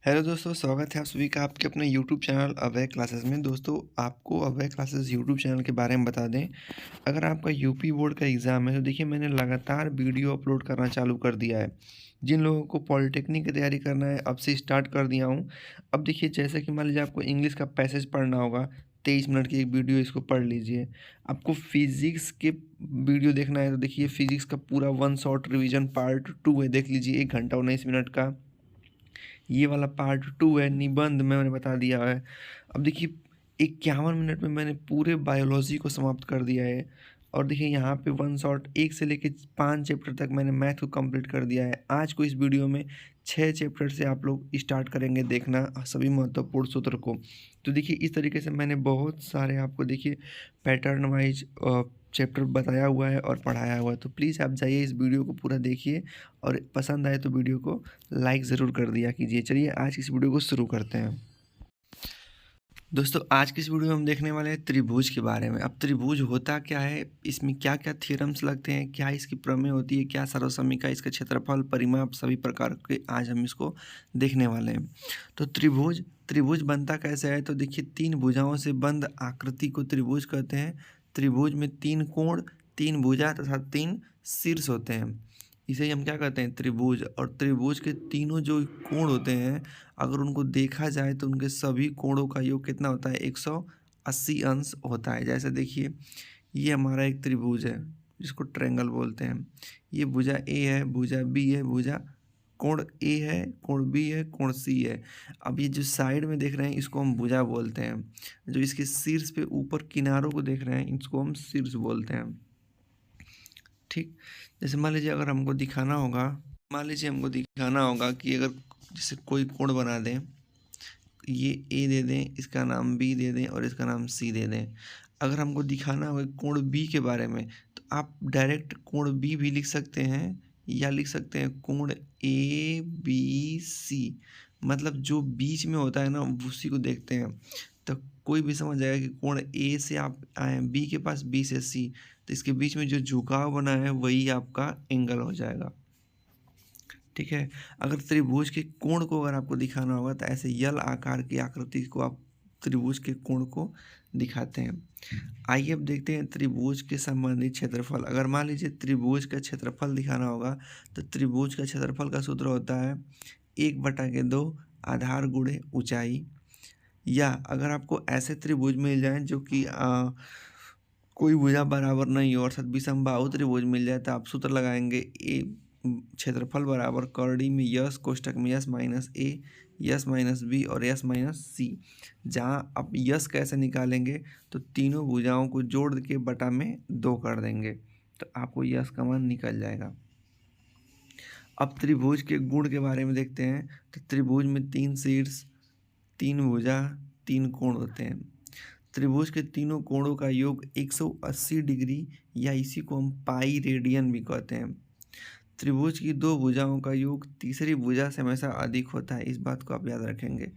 Hello दोस्तों, स्वागत है आप सभी का आपके अपने यूट्यूब चैनल अभय क्लासेस में। दोस्तों, आपको अभय क्लासेस यूट्यूब चैनल के बारे में बता दें, अगर आपका यूपी बोर्ड का एग्ज़ाम है तो देखिए मैंने लगातार वीडियो अपलोड करना चालू कर दिया है। जिन लोगों को पॉलिटेक्निक की तैयारी करना है अब से स्टार्ट कर दिया हूँ। अब देखिए जैसे कि मान लीजिए आपको इंग्लिश का पैसेज पढ़ना होगा, 23 मिनट की एक वीडियो इसको पढ़ लीजिए। आपको फिज़िक्स के वीडियो देखना है तो देखिए फिज़िक्स का पूरा वन शॉट रिवीजन पार्ट 2 है, देख लीजिए 1 घंटा 19 मिनट का। ये वाला पार्ट 2 है, निबंध मैंने बता दिया है। अब देखिए 51 मिनट में मैंने पूरे बायोलॉजी को समाप्त कर दिया है और देखिए यहाँ पे वन शॉट 1 से लेके 5 चैप्टर तक मैंने मैथ को कंप्लीट कर दिया है। आज को इस वीडियो में 6 चैप्टर से आप लोग स्टार्ट करेंगे देखना सभी महत्वपूर्ण सूत्र को। तो देखिए इस तरीके से मैंने बहुत सारे आपको देखिए पैटर्न वाइज़ चैप्टर बताया हुआ है और पढ़ाया हुआ है। तो प्लीज़ आप जाइए इस वीडियो को पूरा देखिए और पसंद आए तो वीडियो को लाइक ज़रूर कर दिया कीजिए। चलिए आज की इस वीडियो को शुरू करते हैं। दोस्तों, आज की इस वीडियो में हम देखने वाले हैं त्रिभुज के बारे में। अब त्रिभुज होता क्या है, इसमें क्या-क्या थ्योरम्स लगते हैं, क्या इसकी प्रमेय होती है, क्या सर्वसमीका, इसका क्षेत्रफल, परिमाप सभी प्रकार के आज हम इसको देखने वाले हैं। तो त्रिभुज त्रिभुज बनता कैसे है, तो देखिए 3 भुजाओं से बंद आकृति को त्रिभुज कहते हैं। त्रिभुज में 3 कोण, 3 भुजा तथा 3 शीर्ष होते हैं। इसे ही हम क्या कहते हैं, त्रिभुज। और त्रिभुज के तीनों जो कोण होते हैं, अगर उनको देखा जाए तो उनके सभी कोणों का योग कितना होता है, 180 अंश होता है। जैसे देखिए ये हमारा एक त्रिभुज है जिसको ट्रायंगल बोलते हैं। ये भुजा ए है, भुजा बी है, भुजा कोण ए है, कोण बी है, कोण सी है। अब ये जो साइड में देख रहे हैं इसको हम भुजा बोलते हैं। जो इसके शीर्ष पे ऊपर किनारों को देख रहे हैं इसको हम शीर्ष बोलते हैं। ठीक। जैसे मान लीजिए हमको दिखाना होगा कि अगर जैसे कोई कोण बना दें, ये ए दे दें, इसका नाम बी दे दें और इसका नाम सी दे दें। अगर हमको दिखाना होगा कोण बी के बारे में तो आप डायरेक्ट कोण बी भी लिख सकते हैं या लिख सकते हैं कोण ए बी सी। मतलब जो बीच में होता है ना उसी को देखते हैं। तो कोई भी समझ जाएगा कि कोण ए से आप आए बी के पास, बी से सी, तो इसके बीच में जो झुकाव बना है वही आपका एंगल हो जाएगा। ठीक है। अगर त्रिभुज के कोण को अगर आपको दिखाना होगा तो ऐसे यल आकार की आकृति को आप त्रिभुज के कोण को दिखाते हैं। आइए अब देखते हैं त्रिभुज के संबंधित क्षेत्रफल। अगर मान लीजिए त्रिभुज का क्षेत्रफल दिखाना होगा तो त्रिभुज का क्षेत्रफल का सूत्र होता है 1/2 आधार गुणे ऊंचाई। या अगर आपको ऐसे त्रिभुज मिल जाए जो कि कोई भुजा बराबर नहीं हो अर्थात विषमबाहु त्रिभुज मिल जाए तो आप सूत्र लगाएंगे ए क्षेत्रफल बराबर करड़ी में यस कोष्टक में S minus A, S minus B और यस माइनस सी। जहाँ आप यस कैसे निकालेंगे तो तीनों भुजाओं को जोड़ के बटा में 2 कर देंगे तो आपको यस का मान निकल जाएगा। अब त्रिभुज के गुण के बारे में देखते हैं। तो त्रिभुज में 3 शीर्ष, 3 भुजा, 3 कोण होते हैं। त्रिभुज के तीनों कोणों का योग 180 डिग्री या इसी को हम पाई रेडियन भी कहते हैं। त्रिभुज की 2 भुजाओं का योग तीसरी भुजा से हमेशा अधिक होता है, इस बात को आप याद रखेंगे।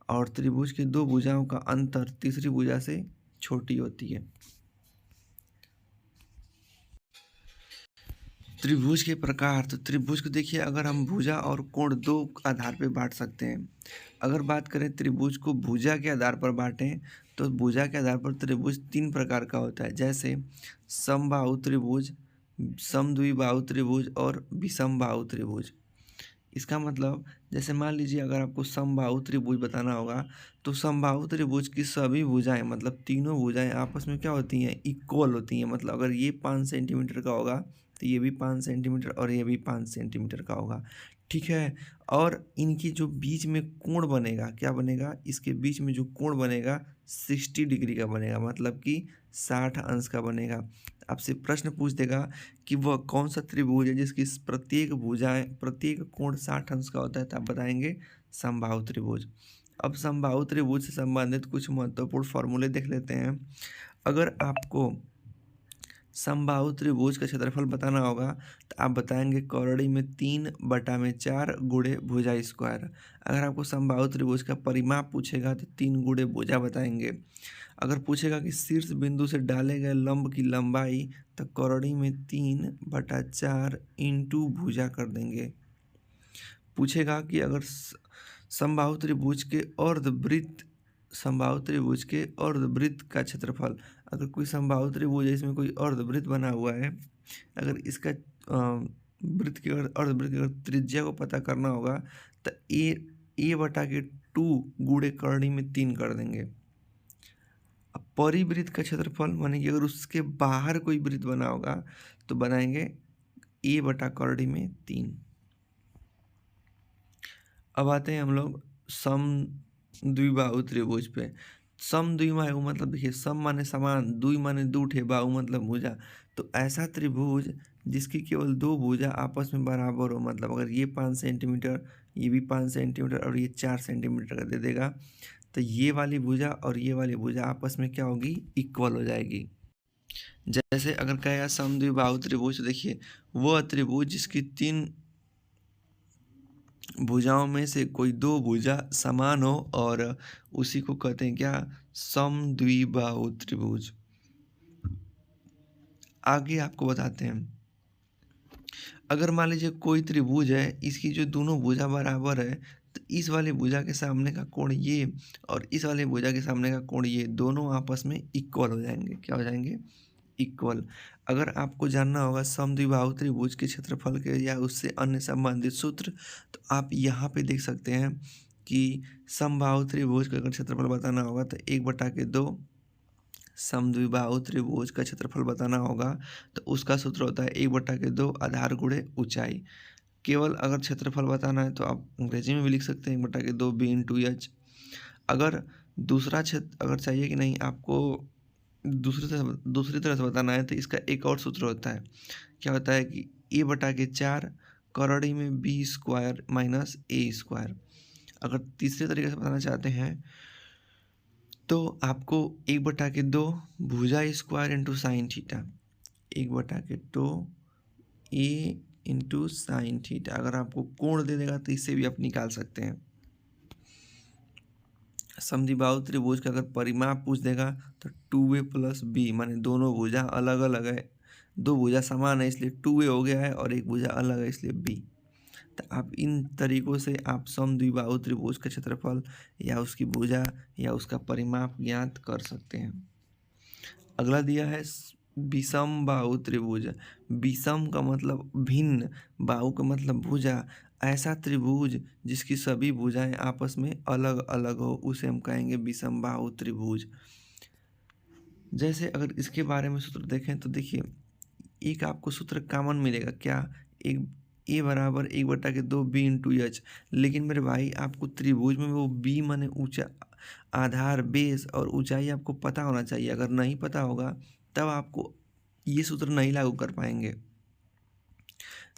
और त्रिभुज की 2 भुजाओं का अंतर तीसरी भुजा से छोटी होती है। त्रिभुज के प्रकार, तो त्रिभुज को देखिए अगर हम भुजा और कोण 2 आधार पर बांट सकते हैं। अगर बात करें त्रिभुज को भुजा के आधार पर बांटें तो भुजा के आधार पर त्रिभुज 3 प्रकार का होता है। जैसे समबाहु त्रिभुज, समद्विबाहु त्रिभुज और विषमबाहु त्रिभुज। इसका मतलब जैसे मान लीजिए अगर आपको समबाहु त्रिभुज बताना होगा तो समबाहु त्रिभुज की सभी भुजाएं मतलब तीनों भुजाएं आपस में क्या होती हैं, इक्वल होती हैं। मतलब अगर ये 5 सेंटीमीटर का होगा तो ये भी 5 सेंटीमीटर और ये भी 5 सेंटीमीटर का होगा। ठीक है। और इनकी जो बीच में कोण बनेगा, क्या बनेगा, इसके बीच में जो कोण बनेगा 60 डिग्री का बनेगा, मतलब कि 60 अंश का बनेगा। आपसे प्रश्न पूछ देगा कि वह कौन सा त्रिभुज है जिसकी प्रत्येक कोण 60 अंश का होता है, तो आप बताएंगे समबाहु त्रिभुज। अब समबाहु त्रिभुज से संबंधित कुछ महत्वपूर्ण फॉर्मूले देख लेते हैं। अगर आपको समबाहु त्रिभुज का क्षेत्रफल बताना होगा तो आप बताएंगे करड़ी में 3/4 गुणे भुजा स्क्वायर। अगर आपको समबाहु त्रिभुज का परिमाप पूछेगा तो 3 गुणे भुजा बताएंगे। अगर पूछेगा कि शीर्ष बिंदु से डाले गए लंब की लंबाई तो करड़ी में 3/4 इंटू भुजा कर देंगे। पूछेगा कि अगर समबाहु त्रिभुज के अर्धवृत्त का क्षेत्रफल। अगर कोई समबाहु त्रिभुज है, इसमें कोई अर्धवृत्त बना हुआ है, अगर इसका अर्धवृत्त की अगर त्रिज्या को पता करना होगा तो ए बटा के 2 गुणे करनी में 3 कर देंगे। अब परिवृत्त का क्षेत्रफल माने कि अगर उसके बाहर कोई वृत्त बना होगा तो बनाएंगे ए बटा करनी में 3। अब आते हैं हम लोग समद्विबाहु त्रिभुज पे। समद्विबाहु मतलब देखिए, सम माने समान, द्वि माने दो ठे, बाहु मतलब भुजा। तो ऐसा त्रिभुज जिसकी केवल दो भुजा आपस में बराबर हो, मतलब अगर ये 5 सेंटीमीटर, ये भी 5 सेंटीमीटर और ये 4 सेंटीमीटर का दे देगा, तो ये वाली भुजा और ये वाली भुजा आपस में क्या होगी, इक्वल हो जाएगी। जैसे अगर कहेगा समद्विबाहु त्रिभुज, तो देखिए वह त्रिभुज जिसकी 3 भुजाओं में से कोई 2 भुजा समान हो और उसी को कहते हैं क्या, समद्विबाहु त्रिभुज। आगे आपको बताते हैं, अगर मान लीजिए कोई त्रिभुज है, इसकी जो दोनों भुजा बराबर है, तो इस वाले भुजा के सामने का कोण ये और इस वाले भुजा के सामने का कोण ये, दोनों आपस में इक्वल हो जाएंगे। क्या हो जाएंगे, इक्वल। अगर आपको जानना होगा समद्विबाहु त्रिभुज के क्षेत्रफल के या उससे अन्य संबंधित सूत्र, तो आप यहाँ पे देख सकते हैं कि समबाहु त्रिभुज का अगर क्षेत्रफल बताना होगा तो 1/2 समद्विबाहु त्रिभुज का क्षेत्रफल बताना होगा तो उसका सूत्र होता है 1/2 आधार गुणे ऊंचाई। केवल अगर क्षेत्रफल बताना है तो आप अंग्रेजी में भी लिख सकते हैं 1/2 b/h। अगर दूसरा क्षेत्र अगर चाहिए कि नहीं आपको दूसरी तरह से बताना है, तो इसका एक और सूत्र होता है। क्या होता है कि a/4 करड़ी में b² माइनस a²। अगर तीसरे तरीके से बताना चाहते हैं तो आपको 1/2 भुजा square into sine theta, 1/2 a into sine theta. अगर आपको कोण दे देगा तो इससे भी आप निकाल सकते हैं। समद्विबाहु त्रिभुज का अगर परिमाप पूछ देगा तो 2a प्लस b, माने दोनों भुजा अलग अलग है, दो भुजा समान है इसलिए 2a हो गया है और एक भुजा अलग है इसलिए b। तो आप इन तरीकों से आप समद्विबाहु त्रिभुज का क्षेत्रफल या उसकी भुजा या उसका परिमाप ज्ञात कर सकते हैं। अगला दिया है विषम बाहु त्रिभुज। विषम का मतलब भिन्न, बाहु का मतलब भुजा। ऐसा त्रिभुज जिसकी सभी भुजाएं आपस में अलग अलग हो उसे हम कहेंगे विषम बाहु त्रिभुज। जैसे अगर इसके बारे में सूत्र देखें तो देखिए, एक आपको सूत्र कॉमन मिलेगा, क्या, एक a बराबर 1/2 b/h। लेकिन मेरे भाई आपको त्रिभुज में वो b माने ऊंचा, आधार, बेस और ऊंचाई आपको पता होना चाहिए। अगर नहीं पता होगा तब आपको ये सूत्र नहीं लागू कर पाएंगे।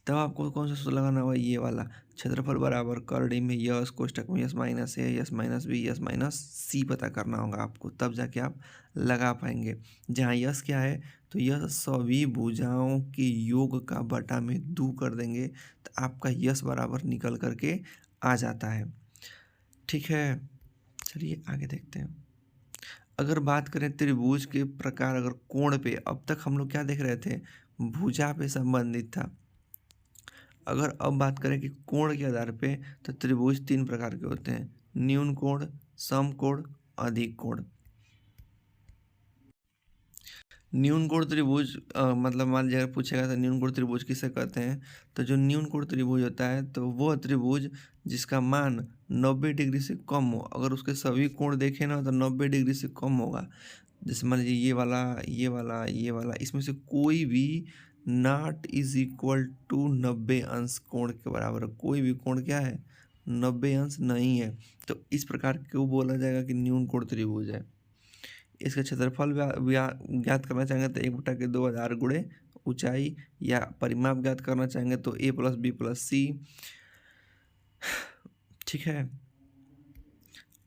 तब आपको कौन सा सूत्र लगाना होगा, ये वाला, क्षेत्रफल बराबर करड़ी में यस कोष्टक में S minus A S minus B S minus C पता करना होगा आपको, तब जाके आप लगा पाएंगे। जहाँ यस क्या है, तो यह सभी भुजाओं के योग का बटा में 2 कर देंगे तो आपका यस बराबर निकल करके आ जाता है। ठीक है, चलिए आगे देखते हैं। अगर बात करें त्रिभुज के प्रकार, अगर कोण पे, अब तक हम लोग क्या देख रहे थे, भुजा पे संबंधित था। अगर अब बात करें कि कोण के आधार पे, तो त्रिभुज 3 प्रकार के होते हैं, न्यून कोण, सम कोण, अधिक कोण। न्यून कोण त्रिभुज मतलब मान लीजिए अगर पूछेगा तो न्यून कोण त्रिभुज किसे कहते हैं, तो जो न्यून कोण त्रिभुज होता है तो वह त्रिभुज जिसका मान 90 डिग्री से कम हो। अगर उसके सभी कोण देखें ना तो 90 डिग्री से कम होगा। जैसे मान लीजिए ये वाला, ये वाला, ये वाला, इसमें से कोई भी नॉट इज इक्वल टू 90 अंश कोण के बराबर। कोई भी कोण क्या है, 90 अंश नहीं है। तो इस प्रकार क्यों बोला जाएगा कि न्यून कोण त्रिभुज है। इसका क्षेत्रफल ज्ञात करना चाहेंगे तो 1/2 आधार गुणे ऊंचाई, या परिमाप ज्ञात करना चाहेंगे तो a प्लस बी प्लस सी। ठीक है,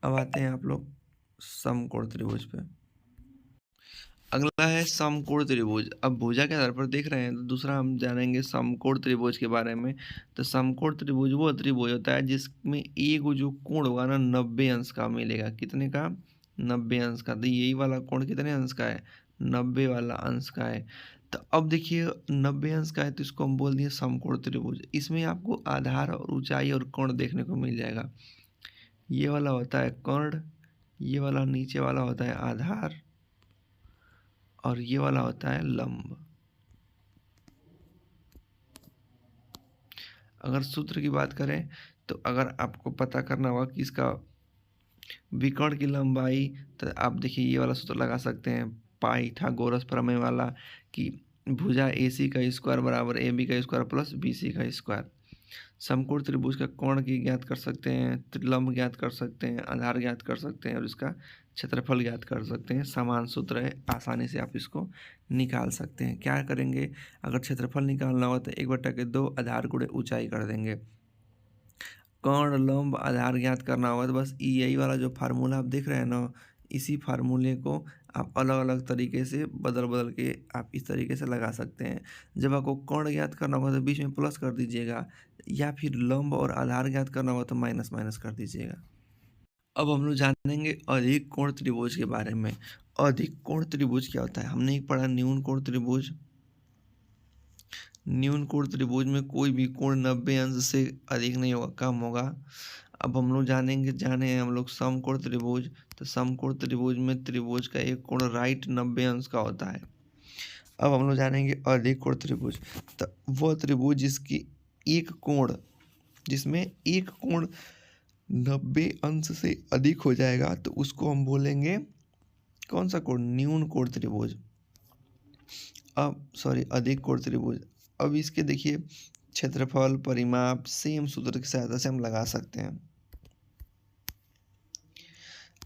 अब आते हैं आप लोग समकोण त्रिभुज पे। अगला है समकोण त्रिभुज। अब भुजा के आधार पर देख रहे हैं तो दूसरा हम जानेंगे समकोण त्रिभुज के बारे में। तो समकोण त्रिभुज वो त्रिभुज होता है जिसमें एक जो कोण होगा ना 90 अंश का मिलेगा। कितने का, 90 अंश का। तो यही वाला कोण कितने अंश का है, 90 वाला अंश का है। तो अब देखिए 90 अंश का है तो इसको हम बोल दिए समकोण त्रिभुज। इसमें आपको आधार और ऊंचाई और कोण देखने को मिल जाएगा। ये वाला होता है कर्ण, ये वाला नीचे वाला होता है आधार, और ये वाला होता है लंब। अगर सूत्र की बात करें तो अगर आपको पता करना होगा कि इसका विकर्ण की लंबाई, तो आप देखिए ये वाला सूत्र लगा सकते हैं, पाइथागोरस प्रमेय वाला, कि भुजा AC का स्क्वायर बराबर AB का स्क्वायर प्लस BC का स्क्वायर। समकोण त्रिभुज का कोण की ज्ञात कर सकते हैं, त्रिलंब ज्ञात कर सकते हैं, आधार ज्ञात कर सकते हैं, और इसका क्षेत्रफल ज्ञात कर सकते हैं। समान सूत्र है, आसानी से आप इसको निकाल सकते हैं। क्या करेंगे, अगर क्षेत्रफल निकालना हो तो 1/2 आधार गुणे ऊंचाई कर देंगे। कर्ण लंब आधार ज्ञात करना होगा तो बस यही वाला जो फार्मूला आप देख रहे हैं ना, इसी फार्मूले को आप अलग अलग तरीके से बदल बदल के आप इस तरीके से लगा सकते हैं। जब आपको कर्ण ज्ञात करना होगा तो बीच में प्लस कर दीजिएगा, या फिर लंब और आधार ज्ञात करना होगा तो माइनस माइनस कर दीजिएगा। अब हम लोग जानेंगे अधिक कोण त्रिभुज के बारे में। अधिक कोण त्रिभुज क्या होता है, हमने एक पढ़ा न्यून कोण त्रिभुज। न्यून कोण त्रिभुज में कोई भी कोण 90 अंश से अधिक नहीं होगा, कम होगा। अब हम लोग जाने हैं हम लोग समकोण त्रिभुज। तो समकोण त्रिभुज में त्रिभुज का एक कोण राइट 90 अंश का होता है। अब हम लोग जानेंगे अधिक कोण त्रिभुज। तो वह त्रिभुज जिसमें एक कोण 90 अंश से अधिक हो जाएगा तो उसको हम बोलेंगे कौन सा कोण, न्यून कोण त्रिभुज। अब सॉरी, अधिक कोण त्रिभुज। अब इसके देखिए क्षेत्रफल परिमाप सेम सूत्र की सहायता से हम लगा सकते हैं।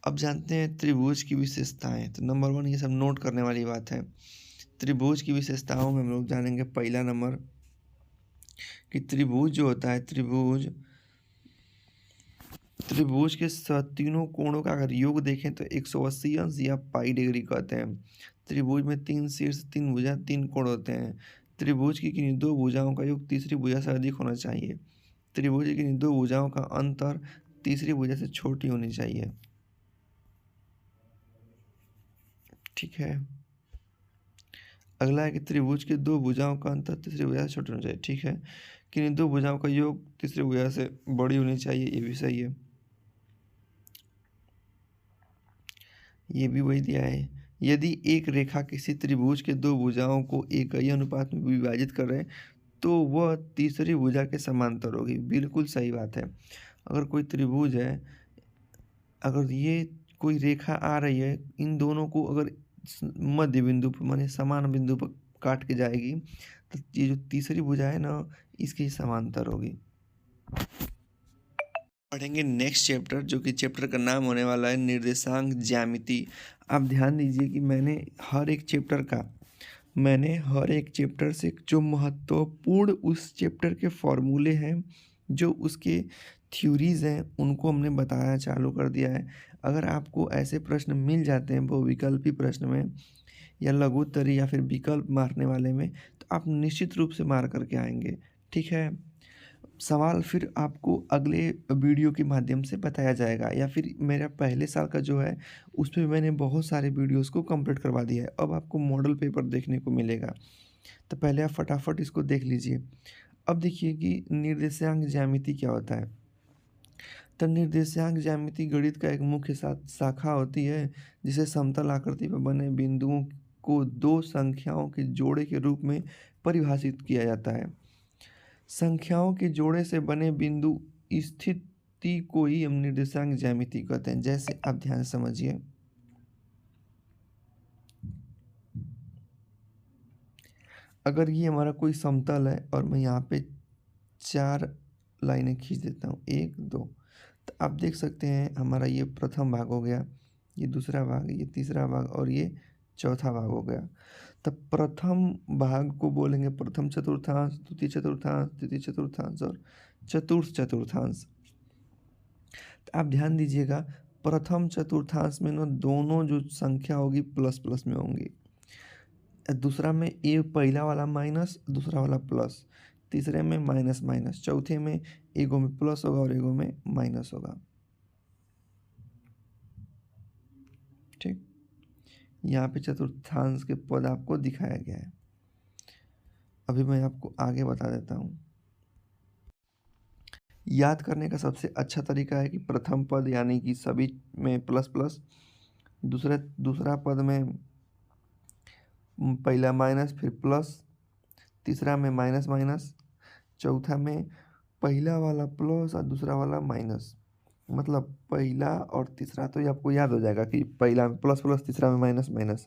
अब जानते हैं त्रिभुज की विशेषताएं। तो नंबर 1 ये सब नोट करने वाली बात है। त्रिभुज की विशेषताओं में हम लोग जानेंगे पहला नंबर कि त्रिभुज जो होता है, त्रिभुज के तीनों कोणों का अगर योग देखें तो 180 अंश या पाई डिग्री कहते हैं। त्रिभुज में 3 शीर्ष, 3 भुजा, 3 कोण होते हैं। त्रिभुज की किन्हीं 2 भुजाओं का योग तीसरी भुजा से अधिक होना चाहिए। त्रिभुज की किन्हीं 2 भुजाओं का अंतर तीसरी भुजा से छोटी होनी चाहिए। ठीक है। अगला है कि त्रिभुज के 2 भुजाओं का अंतर तीसरी भुजा से छोटा होना चाहिए। ठीक है। किन्हीं 2 भुजाओं का योग तीसरी भुजा से बड़ी होनी चाहिए, ये भी सही है। ये भी वही दिया है। यदि एक रेखा किसी त्रिभुज के 2 भुजाओं को इकाई अनुपात में विभाजित कर रहे तो वह तीसरी भुजा के समांतर होगी। बिल्कुल सही बात है। अगर कोई त्रिभुज है, अगर ये कोई रेखा आ रही है, इन दोनों को अगर मध्य बिंदु पर माने समान बिंदु पर काट के जाएगी तो ये जो तीसरी भुजा है ना, इसकी समांतर होगी। पढ़ेंगे नेक्स्ट चैप्टर, जो कि चैप्टर का नाम होने वाला है निर्देशांक ज्यामिति। आप ध्यान दीजिए कि मैंने हर एक चैप्टर से जो महत्वपूर्ण उस चैप्टर के फॉर्मूले हैं, जो उसके थ्योरीज हैं, उनको हमने बताया चालू कर दिया है। अगर आपको ऐसे प्रश्न मिल जाते हैं बहुविकल्पी प्रश्न में या लघुत्तरी या फिर विकल्प मारने वाले में, तो आप निश्चित रूप से मार करके आएंगे। ठीक है। सवाल फिर आपको अगले वीडियो के माध्यम से बताया जाएगा, या फिर मेरा पहले साल का जो है उसमें मैंने बहुत सारे वीडियोस को कंप्लीट करवा दिया है। अब आपको मॉडल पेपर देखने को मिलेगा, तो पहले आप फटाफट इसको देख लीजिए। अब देखिए कि निर्देशांक ज्यामिति क्या होता है। तो निर्देशांक ज्यामिति गणित का एक मुख्य शाखा होती है, जिसे समतल आकृति पर बने बिंदुओं को 2 संख्याओं के जोड़े के रूप में परिभाषित किया जाता है। संख्याओं के जोड़े से बने बिंदु स्थिति को ही हम निर्देशांक ज्यामिति कहते हैं। जैसे आप ध्यान से समझिए, अगर ये हमारा कोई समतल है और मैं यहाँ पे 4 लाइनें खींच देता हूँ, 1 2, तो आप देख सकते हैं हमारा ये प्रथम भाग हो गया, ये दूसरा भाग, ये तीसरा भाग और ये चौथा भाग हो गया। तो प्रथम भाग को बोलेंगे प्रथम चतुर्थांश, द्वितीय चतुर्थांश, तृतीय चतुर्थांश और चतुर्थ चतुर्थांश। तो आप ध्यान दीजिएगा, प्रथम चतुर्थांश में ना दोनों जो संख्या होगी प्लस प्लस में होंगी। दूसरा में ए पहला वाला माइनस, दूसरा वाला प्लस, तीसरे में माइनस माइनस, चौथे में एगो में प्लस होगा और एगो में माइनस होगा। ठीक। यहाँ पे चतुर्थांश के पद आपको दिखाया गया है। अभी मैं आपको आगे बता देता हूँ। याद करने का सबसे अच्छा तरीका है कि प्रथम पद यानी कि सभी में प्लस प्लस, दूसरा पद में पहला माइनस फिर प्लस, तीसरा में माइनस माइनस, चौथा में पहला वाला प्लस और दूसरा वाला माइनस। मतलब पहला और तीसरा तो ये आपको याद हो जाएगा कि पहला में प्लस प्लस, तीसरा में माइनस माइनस,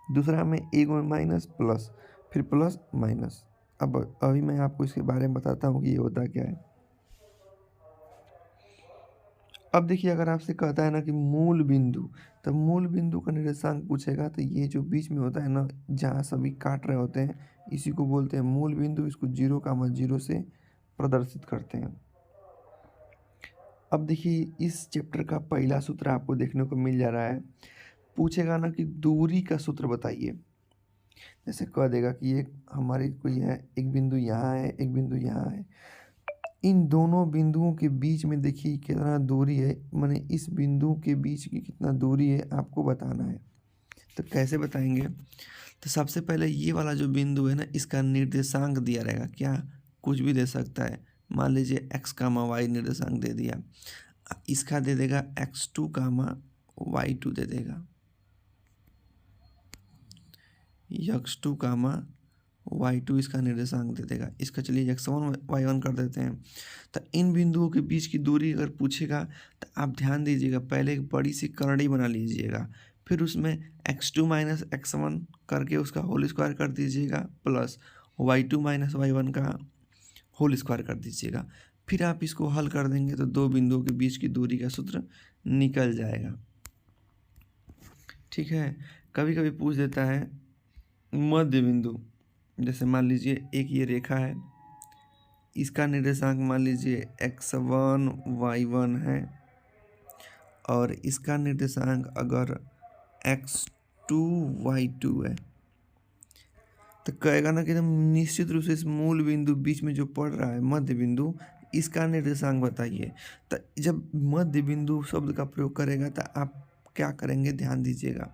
दूसरा में एक में माइनस प्लस, फिर प्लस माइनस। अब अभी मैं आपको इसके बारे में बताता हूँ कि ये होता क्या है। अब देखिए, अगर आपसे कहता है ना कि मूल बिंदु, तब मूल बिंदु का निर्देशांक पूछेगा तो ये जो बीच में होता है ना, जहाँ सभी काट रहे होते हैं, इसी को बोलते हैं मूल बिंदु। इसको 0,0 से प्रदर्शित करते हैं। अब देखिए, इस चैप्टर का पहला सूत्र आपको देखने को मिल जा रहा है। पूछेगा ना कि दूरी का सूत्र बताइए। जैसे कह देगा कि एक हमारी कोई है, एक बिंदु यहाँ है, एक बिंदु यहाँ है, इन दोनों बिंदुओं के बीच में देखिए कितना दूरी है, माने इस बिंदु के बीच की कितना दूरी है आपको बताना है। तो कैसे बताएंगे? तो सबसे पहले ये वाला जो बिंदु है ना, इसका निर्देशांक दिया रहेगा। क्या? कुछ भी दे सकता है। मान लीजिए x कामा वाई निर्देशांक दे दिया, इसका दे देगा x2 कामा y2 दे देगा, x2 कामा y2 इसका निर्देशांक दे देगा। इसका चलिए x1 y1 कर देते हैं। तो इन बिंदुओं के बीच की दूरी अगर पूछेगा तो आप ध्यान दीजिएगा, पहले एक बड़ी सी करड़ी बना लीजिएगा, फिर उसमें x2 माइनस x1 करके उसका होल स्क्वायर कर दीजिएगा, प्लस y2 माइनस y1 का होल स्क्वायर कर दीजिएगा। फिर आप इसको हल कर देंगे तो दो बिंदुओं के बीच की दूरी का सूत्र निकल जाएगा। ठीक है। कभी कभी पूछ देता है मध्य बिंदु। जैसे मान लीजिए एक ये रेखा है, इसका निर्देशांक मान लीजिए x1 y1 है, और इसका निर्देशांक अगर x2 y2 है, तो कहेगा ना कि एकदम निश्चित रूप से इस मूल बिंदु बीच में जो पड़ रहा है मध्य बिंदु, इसका निर्देशांक बताइए। तो जब मध्य बिंदु शब्द का प्रयोग करेगा तो आप क्या करेंगे, ध्यान दीजिएगा।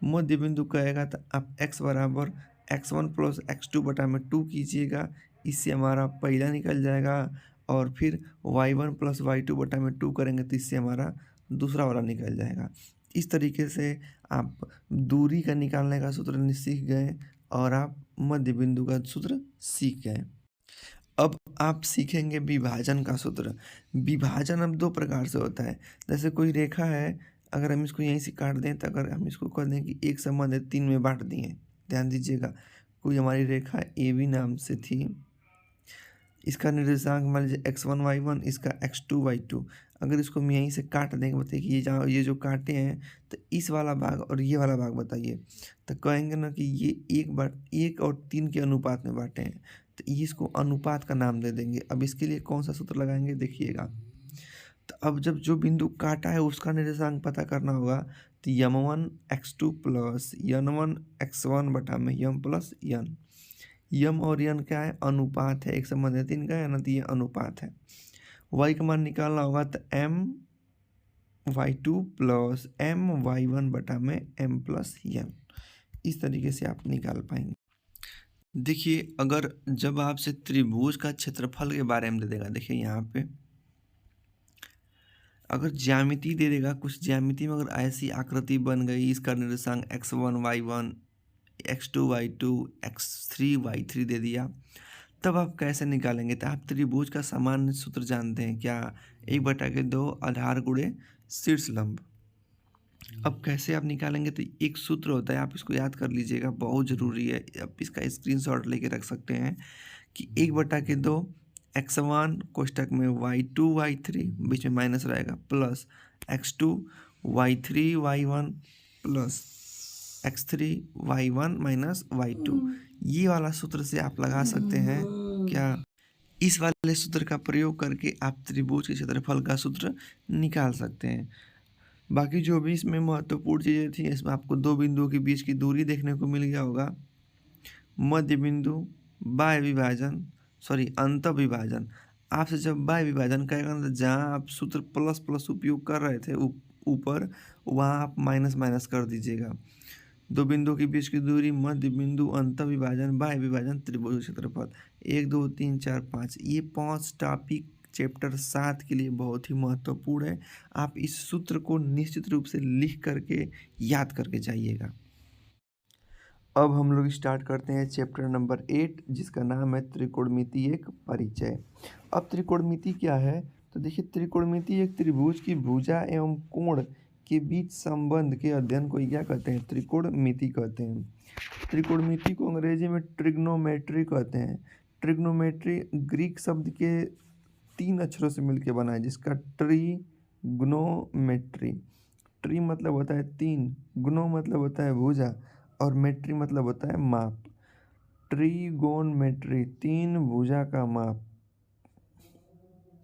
मध्य बिंदु कहेगा तो आप x बराबर x1 प्लस x2 बटा में 2 कीजिएगा, इससे हमारा पहला निकल जाएगा। और फिर y1 प्लस y2 बटा में 2 करेंगे तो इससे हमारा दूसरा वाला निकल जाएगा। इस तरीके से आप दूरी का निकालने का सूत्र सीख गए और आप मध्य बिंदु का सूत्र सीख गए। अब आप सीखेंगे विभाजन का सूत्र। विभाजन अब दो प्रकार से होता है। जैसे कोई रेखा है, अगर हम इसको यहीं से काट दें तो अगर हम इसको कर दें कि एक संबंध है, 3 में बांट दिए। ध्यान दीजिएगा, कोई हमारी रेखा ए बी नाम से थी, इसका निर्देशांक मान लीजिए x1 y1, इसका x2 y2। अगर इसको हम यहीं से काट देंगे, बताइए कि ये जो काटे हैं तो इस वाला भाग और ये वाला भाग बताइए। तो कहेंगे ना कि ये एक और 3 के अनुपात में बांटे हैं, तो ये इसको अनुपात का नाम दे देंगे। अब इसके लिए कौन सा सूत्र लगाएंगे देखिएगा। तो अब जब जो बिंदु काटा है उसका निर्देशांक पता करना होगा, तो यम1 x2 प्लस यन1 x1 बटा में यम प्लस यन। यम और यन क्या है? अनुपात है, एक संबंध है 3 का है ना, तो ये अनुपात है। y का मान निकालना होगा तो m y2 plus m y1 बटा में m प्लस यन। इस तरीके से आप निकाल पाएंगे। देखिए, अगर जब आपसे त्रिभुज का क्षेत्रफल के बारे में दे देगा, देखिए यहाँ पे अगर ज्यामिति दे देगा, कुछ ज्यामिति में अगर ऐसी आकृति बन गई, इसका निर्देशांक x1 y1 x2 y2 x3 y3 दे दिया, तब आप कैसे निकालेंगे? तो आप त्रिभुज का सामान्य सूत्र जानते हैं क्या? 1/2 आधार गुणे शीर्ष लंब। अब कैसे आप निकालेंगे? तो एक सूत्र होता है, आप इसको याद कर लीजिएगा, बहुत ज़रूरी है। आप इसका स्क्रीनशॉट लेके रख सकते हैं कि 1/2 x1 कोष्टक में y2 y3 बीच में माइनस रहेगा, plus x2 y3 y1 plus x3 y1 minus y2। ये वाला सूत्र से आप लगा सकते हैं क्या? इस वाले सूत्र का प्रयोग करके आप त्रिभुज के क्षेत्रफल का सूत्र निकाल सकते हैं। बाकी जो भी इसमें महत्वपूर्ण चीज़ें थी, इसमें आपको दो बिंदुओं के बीच की दूरी देखने को मिल गया होगा, मध्य बिंदु, बाह्य विभाजन, अंत विभाजन। आपसे जब बाह्य विभाजन कहेगा तो जहाँ आप सूत्र प्लस प्लस उपयोग कर रहे थे ऊपर, वहाँ आप माइनस माइनस कर दीजिएगा। दो बिंदुओं के बीच की दूरी, मध्य बिंदु, अंत विभाजन, बाह्य विभाजन, त्रिभुज क्षेत्रफल, 1 2 3 4 5, ये 5 टॉपिक चैप्टर 7 के लिए बहुत ही महत्वपूर्ण है। आप इस सूत्र को निश्चित रूप से लिख करके याद करके जाइएगा। अब हम लोग स्टार्ट करते हैं चैप्टर नंबर 8, जिसका नाम है त्रिकोणमिति एक परिचय। अब त्रिकोणमिति क्या है? तो देखिए, त्रिकोणमिति एक त्रिभुज की भुजा एवं कोण के बीच संबंध के अध्ययन को क्या कहते हैं? त्रिकोणमिति कहते हैं। त्रिकोणमिति को अंग्रेजी में ट्रिग्नोमेट्री कहते हैं। ट्रिग्नोमेट्री ग्रीक शब्द के 3 अक्षरों से मिलकर बना है, जिसका ट्रिग्नोमेट्री। ट्री मतलब होता है 3, ग्नो मतलब होता है भुजा, और मेट्री मतलब होता है माप। ट्रिगोनमेट्री 3 भुजा का माप,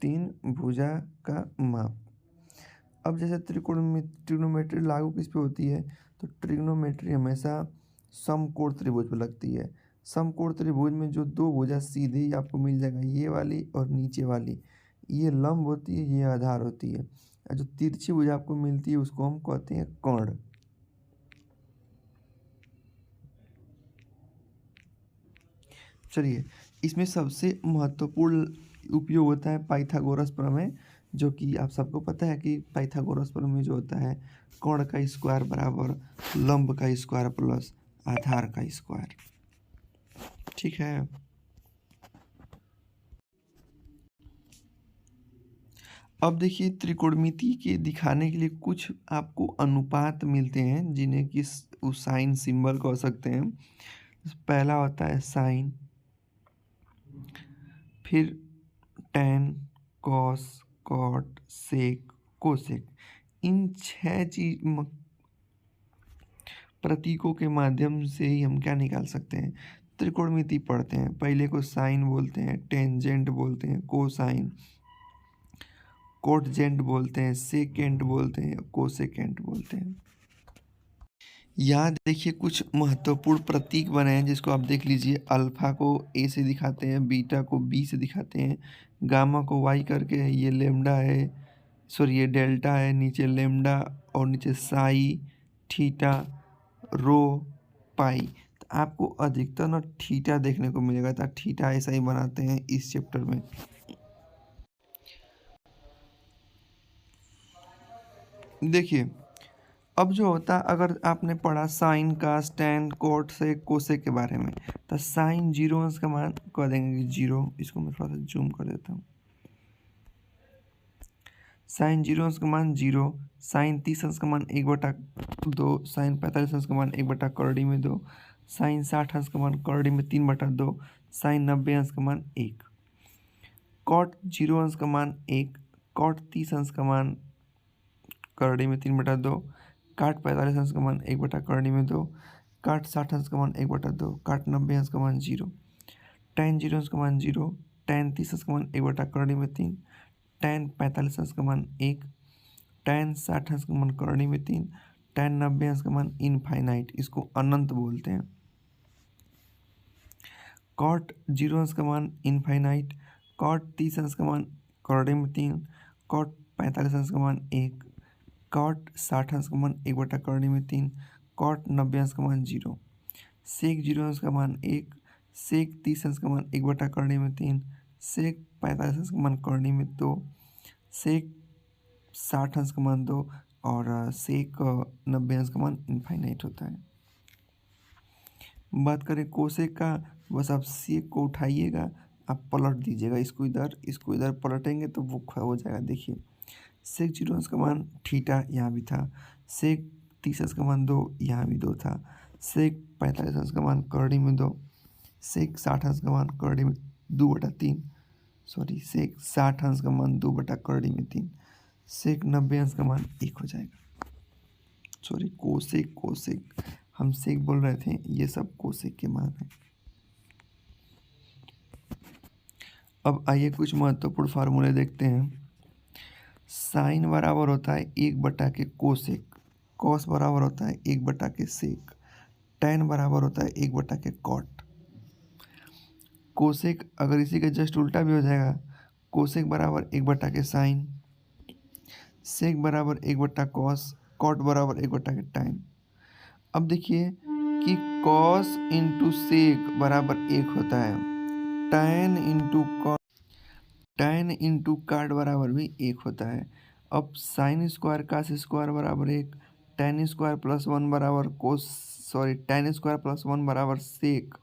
3 भुजा का माप। अब जैसे ट्रिग्नोमेट्री लागू किस पे होती है? तो ट्रिग्नोमेट्री हमेशा समकोण त्रिभुज पर लगती है। समकोण त्रिभुज में जो 2 भुजा सीधी आपको मिल जाएगा, ये वाली और नीचे वाली, ये लंब होती है, ये आधार होती है। और जो तिरछी भुजा आपको मिलती है उसको हम कहते हैं कर्ण। चलिए, इसमें सबसे महत्वपूर्ण उपयोग होता है पाइथागोरस प्रमेय, जो कि आप सबको पता है कि पाइथागोरस प्रमेय जो होता है, कर्ण का स्क्वायर बराबर लंब का स्क्वायर प्लस आधार का स्क्वायर। ठीक है। अब देखिए, त्रिकोणमिति के दिखाने के लिए कुछ आपको अनुपात मिलते हैं, जिन्हें कि साइन सिंबल कह सकते हैं। पहला होता है साइन, फिर टैन, कॉस, कॉट, सेक, कोसेक। इन 6 चीज प्रतीकों के माध्यम से ही हम क्या निकाल सकते हैं? त्रिकोणमिति पढ़ते हैं। पहले को साइन बोलते हैं, टेंजेंट बोलते हैं, कोसाइन, कोटजेंट बोलते हैं, सेकेंट बोलते हैं, कोसेकेंट बोलते हैं। यहाँ देखिए, कुछ महत्वपूर्ण प्रतीक बने हैं, जिसको आप देख लीजिए। अल्फा को ए से दिखाते हैं, बीटा को बी से दिखाते हैं, गामा को वाई करके, ये लेमडा है, सॉरी ये डेल्टा है, नीचे लेमडा और नीचे साई, थीटा, रो, पाई। तो आपको अधिकतर ना थीटा देखने को मिलेगा, तो थीटा ऐसा ही बनाते हैं इस चैप्टर में। देखिए, अब जो होता, अगर आपने पढ़ा साइन का स्टैन कोट से कोसे के बारे में, तो साइन 0 अंश का मान कह देंगे कि 0। इसको मैं थोड़ा सा जूम कर देता हूँ। साइन 0 अंश का मान 0, साइन 30 अंश का मान 1/2, साइन 45 अंश का मान 1/2 में 2, साइन 60 अंश का मान करड़ी में 3/2, साइन 90 अंश का मान 1, कॉट 0 अंश का मान 1, कॉट 30 अंश का मान करड़ी में 3/2, काट 45 अंश का मान 1/2 में 2, काट 60 अंश का मान 1/2, काट 90 अंश का मान 0, टैन 0 अंश का मान 0, टैन 30 अंश का मान 1/2 में 3, टैन 45 अंश का मान 1, टैन 60 अंश का मान करड़ी में 3, टैन 90 अंश का मान इनफाइनाइट, इसको अनंत बोलते हैं। कॉट 0 अंश का मान इनफाइनाइट, कॉट 30 अंश का मान करड़ी में 3, कॉट 45 अंश का मान 1, कॉट 60 अंश का मान 1/2 में 3, कॉट 90 अंश का मान 0, सेक 0 अंश का मान 1, सेक 30 अंश का मान 1/2 में 3, सेक 45 अंश का मान करड़ी में 2, सेक 60 अंश का मान 2, और सेक 90 अंश का मान इनफाइनाइट होता है। बात करें कोसेक का, बस आप सेक को उठाइएगा, आप पलट दीजिएगा, इसको इधर पलटेंगे तो वो हो जाएगा। देखिए, सेक 0 अंश का मान थीटा यहाँ भी था, सेक 30 अंश का मान 2 यहाँ भी 2 था, सेक 45 अंश का मान करड़ी में 2, सेक 60 अंश का मान करड़ी में 2/3, सॉरी सेक 60 अंश का मान 2/करड़ी में 3, सेक 90 अंश का मान 1 हो जाएगा। सॉरी, कोसेक हम सेक बोल रहे थे, ये सब कोसेक के मान है। अब आइए कुछ महत्वपूर्ण फार्मूले देखते हैं। साइन बराबर होता है 1/के कोसेक, कॉस बराबर होता है 1/के सेक, टैन बराबर होता है 1/के कॉट। कोसेक अगर इसी का जस्ट उल्टा भी हो जाएगा, कोसेक बराबर 1/के साइन, सेक बराबर 1/कॉस, कॉट बराबर 1/के टैन। अब देखिए कि कॉस इंटू सेक बराबर 1 होता है, tan into cot tan into cot बराबर भी 1 होता है। अब साइन स्क्वायर कास स्क्वायर बराबर 1, tan स्क्वायर प्लस 1 बराबर tan स्क्वायर प्लस 1 बराबर सेक,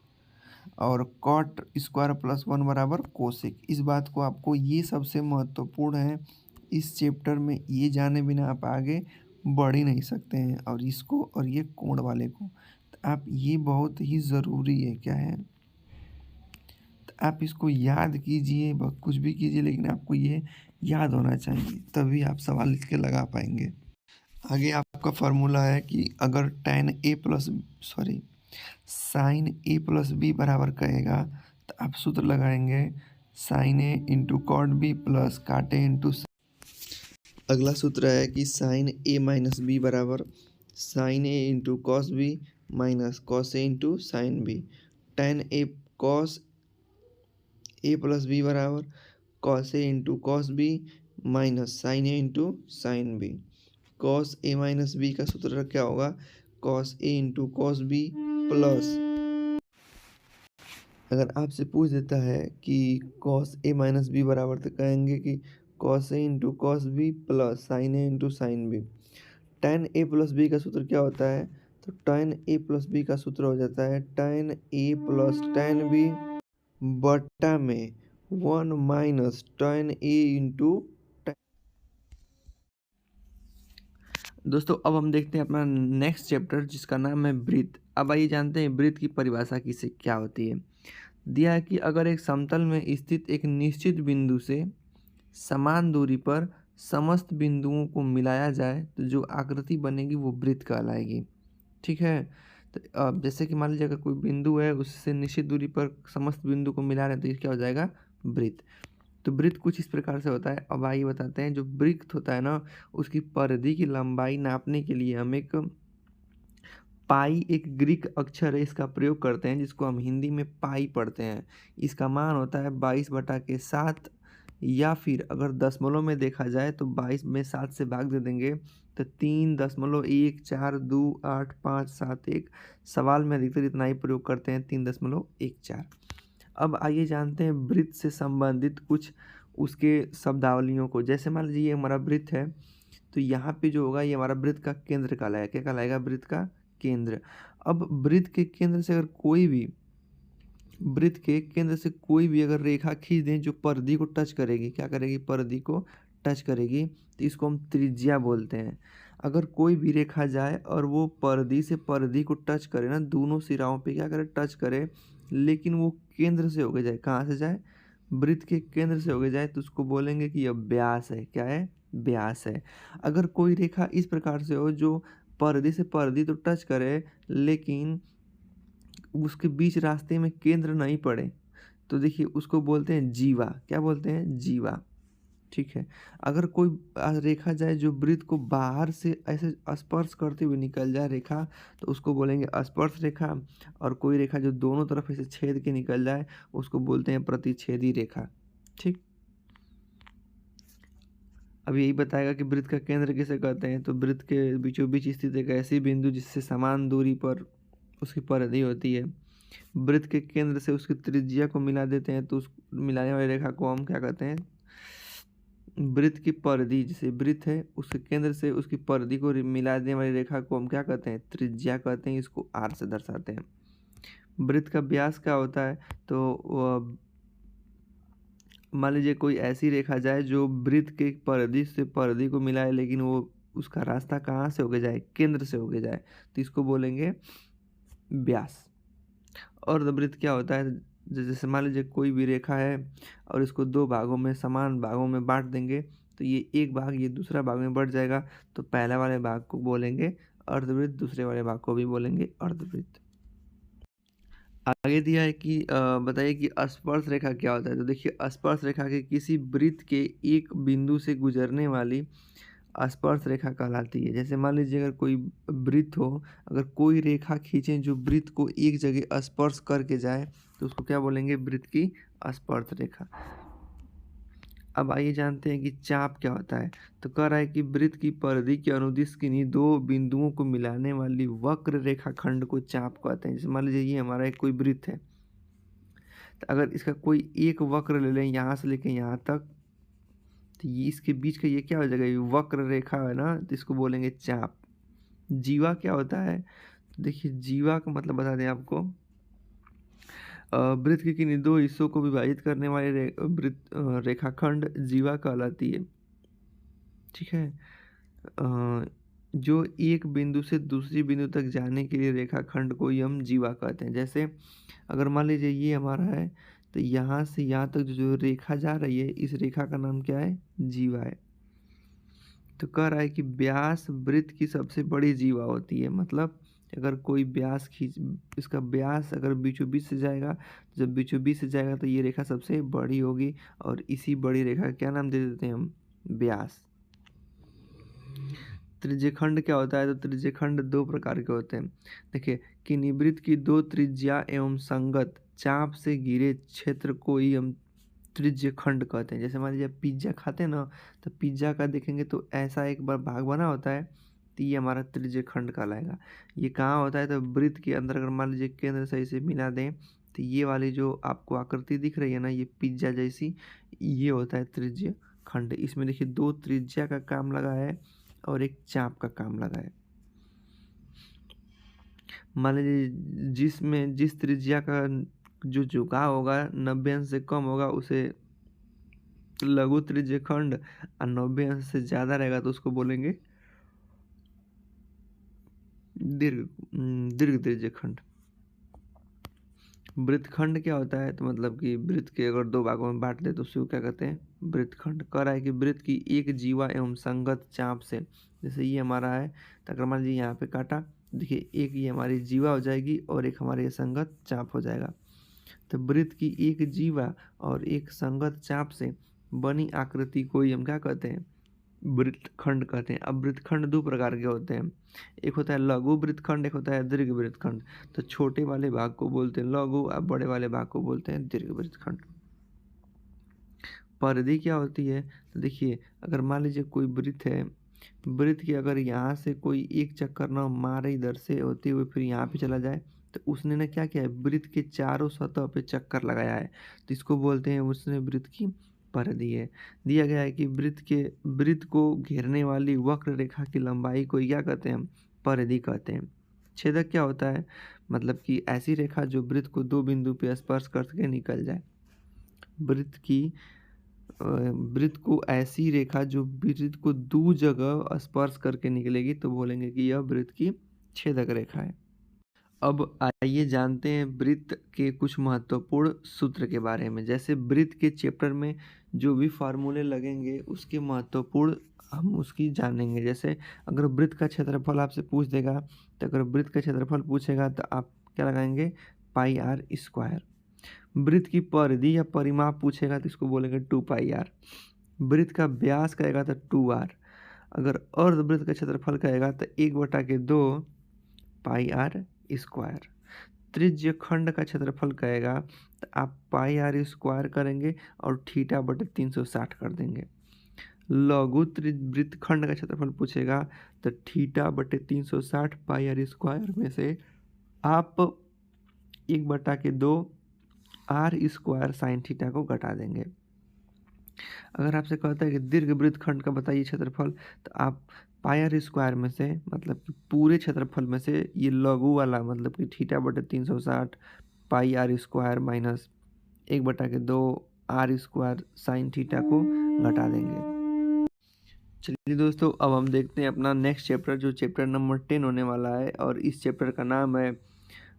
और कॉट स्क्वायर प्लस 1 बराबर कोसेक। इस बात को आपको, ये सबसे महत्वपूर्ण है इस चैप्टर में, ये जाने बिना आप आगे बढ़ ही नहीं सकते हैं। और इसको और ये कोण वाले को तो आप, ये बहुत ही ज़रूरी है, क्या है, तो आप इसको याद कीजिए, कुछ भी कीजिए, लेकिन आपको ये याद होना चाहिए, तभी आप सवाल इसके लगा पाएंगे। आगे आपका फार्मूला है कि अगर साइन ए प्लस बी बराबर कहेगा तो आप सूत्र लगाएंगे sine A into cot B plus cot A into. अगला सूत्र है कि साइन ए माइनस बी बराबर sine A into cos B minus cos A into sine B. Tan A cos A plus B बराबर cos A into cos B minus sine A into sine B. Cos A minus B का सूत्र क्या होगा, cos A into cos B plus, अगर आपसे पूछ देता है कि कॉस ए माइनस बी बराबर, तो कहेंगे कि cos A into cos B plus sine A into sine B. Tan A plus B का सूत्र क्या होता है, तो टेन ए प्लस बी का सूत्र हो जाता है ten A plus ten B बट्टा में 1 माइनस टेन ए इंटू। दोस्तों अब हम देखते हैं अपना नेक्स्ट चैप्टर जिसका नाम है वृत्त। अब आइए जानते हैं वृत्त की परिभाषा किसे क्या होती है। दिया है कि अगर एक समतल में स्थित एक निश्चित बिंदु से समान दूरी पर समस्त बिंदुओं को मिलाया जाए तो जो आकृति बनेगी वो वृत्त कहलाएगी। ठीक है, तो अब जैसे कि मान लीजिए अगर कोई बिंदु है, उससे निश्चित दूरी पर समस्त बिंदु को मिला रहे हैं तो ये क्या हो जाएगा, वृत्त। तो वृत्त कुछ इस प्रकार से होता है। अब आइए बताते हैं, जो वृत्त होता है ना, उसकी परिधि की लंबाई नापने के लिए हम एक पाई, एक ग्रीक अक्षर है, इसका प्रयोग करते हैं, जिसको हम हिंदी में पाई पढ़ते हैं। इसका मान होता है 22/7, या फिर अगर दशमलव में देखा जाए तो 22 में 7 से भाग दे देंगे तो 3.1428571। सवाल में अधिकतर इतना ही प्रयोग करते हैं, 3.14। अब आइए जानते हैं वृत्त से संबंधित कुछ उसके शब्दावलियों को। जैसे मान लीजिए ये हमारा वृत्त है, तो यहाँ पे जो होगा ये हमारा वृत्त का केंद्र कहलाएगा। क्या कहलाएगा, वृत्त का केंद्र। अब वृत्त के केंद्र से कोई भी अगर रेखा खींच दें जो परिधि को टच करेगी, क्या करेगी, परिधि को टच करेगी, तो इसको हम त्रिज्या बोलते हैं। अगर कोई भी रेखा जाए और वो परिधि से परिधि को टच करे ना, दोनों सिराओं पे क्या करे, टच करे, लेकिन वो केंद्र से होके जाए, कहाँ से जाए, वृत्त के केंद्र से होके जाए, तो उसको बोलेंगे कि यह व्यास है। क्या है, व्यास है। अगर कोई रेखा इस प्रकार से हो जो परिधि से परिधि तो टच करे, लेकिन उसके बीच रास्ते में केंद्र नहीं पड़े, तो देखिए उसको बोलते हैं जीवा। क्या बोलते हैं, जीवा। ठीक है। अगर कोई रेखा जाए जो वृत्त को बाहर से ऐसे स्पर्श करते हुए निकल जाए रेखा, तो उसको बोलेंगे स्पर्श रेखा। और कोई रेखा जो दोनों तरफ ऐसे छेद के निकल जाए, उसको बोलते हैं प्रतिच्छेदी रेखा। ठीक। अब यही बताएगा कि वृत्त का केंद्र किसे कहते हैं, तो वृत्त के बीचों बीच स्थित एक ऐसी बिंदु जिससे समान दूरी पर उसकी परिधि होती है। वृत्त के केंद्र से उसकी त्रिज्या को मिला देते हैं, तो उस मिलाने वाली रेखा को हम क्या कहते हैं, वृत्त की परिधि। जैसे वृत्त है, उसके केंद्र से उसकी परिधि को मिला देने वाली रेखा को हम क्या कहते हैं, त्रिज्या कहते हैं। इसको आर से दर्शाते हैं। वृत्त का व्यास क्या होता है, तो मान लीजिए कोई ऐसी रेखा जाए जो वृत्त के परिधि से परिधि को मिलाए, लेकिन वो उसका रास्ता कहाँ से होके जाए, केंद्र से होके जाए, तो इसको बोलेंगे व्यास। और वृत्त क्या होता है, जैसे मान लीजिए कोई भी रेखा है और इसको दो भागों में, समान भागों में बांट देंगे, तो ये एक भाग ये दूसरा भाग में बढ़ जाएगा, तो पहले वाले भाग को बोलेंगे अर्धवृत्त, दूसरे वाले भाग को भी बोलेंगे अर्धवृत्त। आगे दिया है कि बताइए कि स्पर्श रेखा क्या होता है। तो देखिए स्पर्श रेखा के किसी वृत्त के एक बिंदु से गुजरने वाली स्पर्श रेखा कहलाती है। जैसे मान लीजिए अगर कोई वृत्त हो, अगर कोई रेखा खींचें जो वृत्त को एक जगह स्पर्श करके जाए, तो उसको क्या बोलेंगे, वृत्त की स्पर्श रेखा। अब आइए जानते हैं कि चाप क्या होता है। तो कह रहा है कि वृत्त की परिधि के अनुदिश किन्हीं दो बिंदुओं को मिलाने वाली वक्र रेखा खंड को चाप कहते हैं। जैसे मान लीजिए ये हमारा एक कोई वृत्त है, तो अगर इसका कोई एक वक्र ले लें यहाँ से लेके यहाँ तक, तो ये इसके बीच का ये क्या हो जाएगा, ये वक्र रेखा है ना, तो इसको बोलेंगे चाप। जीवा क्या होता है, तो देखिए जीवा का मतलब बता दें आपको, वृत्त के किन्हीं दो हिस्सों को विभाजित करने वाली रेखाखंड जीवा कहलाती है। ठीक है। जो एक बिंदु से दूसरी बिंदु तक जाने के लिए रेखाखंड को ही हम जीवा कहते हैं। जैसे अगर मान लीजिए ये हमारा है, तो यहाँ से यहाँ तक जो रेखा जा रही है, इस रेखा का नाम क्या है, जीवा है। तो कह रहा है कि व्यास वृत्त की सबसे बड़ी जीवा होती है। मतलब अगर कोई व्यास खींच, इसका व्यास अगर बीचों बीच से जाएगा, जब बीचों बीच से जाएगा तो ये रेखा सबसे बड़ी होगी, और इसी बड़ी रेखा का क्या नाम दे देते हैं हम, व्यास। त्रिज्यखंड क्या होता है, तो त्रिज्यखंड दो प्रकार के होते हैं। देखिए कि निवृत्त की दो त्रिज्या एवं संगत चाप से घिरे क्षेत्र को ही हम त्रिज्यखंड कहते हैं। जैसे मान लीजिए पिज्ज़ा खाते हैं ना, तो पिज्ज़ा का देखेंगे तो ऐसा एक बार भाग बना होता है, तो ये हमारा त्रिज्यखंड कहलाएगा। ये कहाँ होता है, तो वृत्त के अंदर अगर मान लीजिए केंद्र सही से मिला दें, तो ये वाली जो आपको आकृति दिख रही है ना, ये पिज्ज़ा जैसी, ये होता है त्रिज्य खंड। इसमें देखिए दो त्रिज्या का काम लगा है और एक चाप का काम लगा है। मान लीजिए जिसमें जिस त्रिज्या का जो झुकाव होगा 90 अंश से कम होगा उसे लघु त्रिज्यखंड, और 90 अंश से ज़्यादा रहेगा तो उसको बोलेंगे दीर्घ त्रिज्यखंड। वृत्तखंड क्या होता है, तो मतलब कि वृत्त के अगर दो भागों में बांट दे तो उसको क्या कहते हैं, वृत्तखंड। कह रहा है कि वृत्त की एक जीवा एवं संगत चाप से, जैसे ये हमारा है, तो अगर मान लीजिए यहाँ पे काटा, देखिए एक ये हमारी जीवा हो जाएगी और एक हमारे संगत चाप हो जाएगा। तो वृत्त की एक जीवा और एक संगत चाप से बनी आकृति को ही हम क्या कहते हैं, वृत्तखंड कहते हैं। अब वृत्तखंड दो प्रकार के होते हैं, एक होता है लघु वृत्तखंड, एक होता है दीर्घ वृत्तखंड। तो छोटे वाले भाग को बोलते हैं लघु, और बड़े वाले भाग को बोलते हैं दीर्घ वृत्तखंड। परिधि क्या होती है, तो देखिए अगर मान लीजिए कोई वृत्त है, वृत्त की अगर यहाँ से कोई एक चक्कर ना मारे इधर से होते हुए फिर यहाँ पे चला जाए, तो उसने ना क्या किया है, वृत्त के चारों सतह पे चक्कर लगाया है, तो इसको बोलते हैं उसने वृत्त की परिधि है। दिया गया है कि वृत्त को घेरने वाली वक्र रेखा की लंबाई को क्या कहते हैं, हम परिधि कहते हैं। छेदक क्या होता है, मतलब कि ऐसी रेखा जो वृत्त को दो बिंदु पे स्पर्श करके निकल जाए। वृत्त को ऐसी रेखा जो वृत्त को दो जगह स्पर्श करके निकलेगी तो बोलेंगे कि यह वृत्त की छेदक रेखा है। अब आइए जानते हैं वृत्त के कुछ महत्वपूर्ण सूत्र के बारे में। जैसे वृत्त के चैप्टर में जो भी फार्मूले लगेंगे उसके महत्वपूर्ण हम उसकी जानेंगे। जैसे अगर वृत्त का क्षेत्रफल आपसे पूछ देगा, तो अगर वृत्त का क्षेत्रफल पूछेगा तो आप क्या लगाएंगे, पाई आर स्क्वायर। वृत्त की परिधि या परिमाप पूछेगा तो इसको बोलेंगे 2 पाई आर। वृत्त का व्यास कहेगा तो 2 आर। अगर अर्धवृत्त का क्षेत्रफल कहेगा तो 1/2 पाई आर स्क्वायर। त्रिज्य खंड का क्षेत्रफल कहेगा तो आप पाई आर स्क्वायर करेंगे और θ/360 कर देंगे। लघु वृत्त खंड का क्षेत्रफल पूछेगा तो θ/360 पाई आर स्क्वायर में से आप 1/2 आर स्क्वायर साइन थीटा को घटा देंगे। अगर आपसे कहता है कि दीर्घ वृत्त खंड का बताइए क्षेत्रफल, तो आप पाई आर स्क्वायर में से, मतलब कि पूरे क्षेत्रफल में से ये लघु वाला मतलब कि θ/360 pi R square minus 1/2 R square sine theta को घटा देंगे। चलिए दोस्तों, अब हम देखते हैं अपना नेक्स्ट चैप्टर, जो चैप्टर नंबर 10 होने वाला है, और इस चैप्टर का नाम है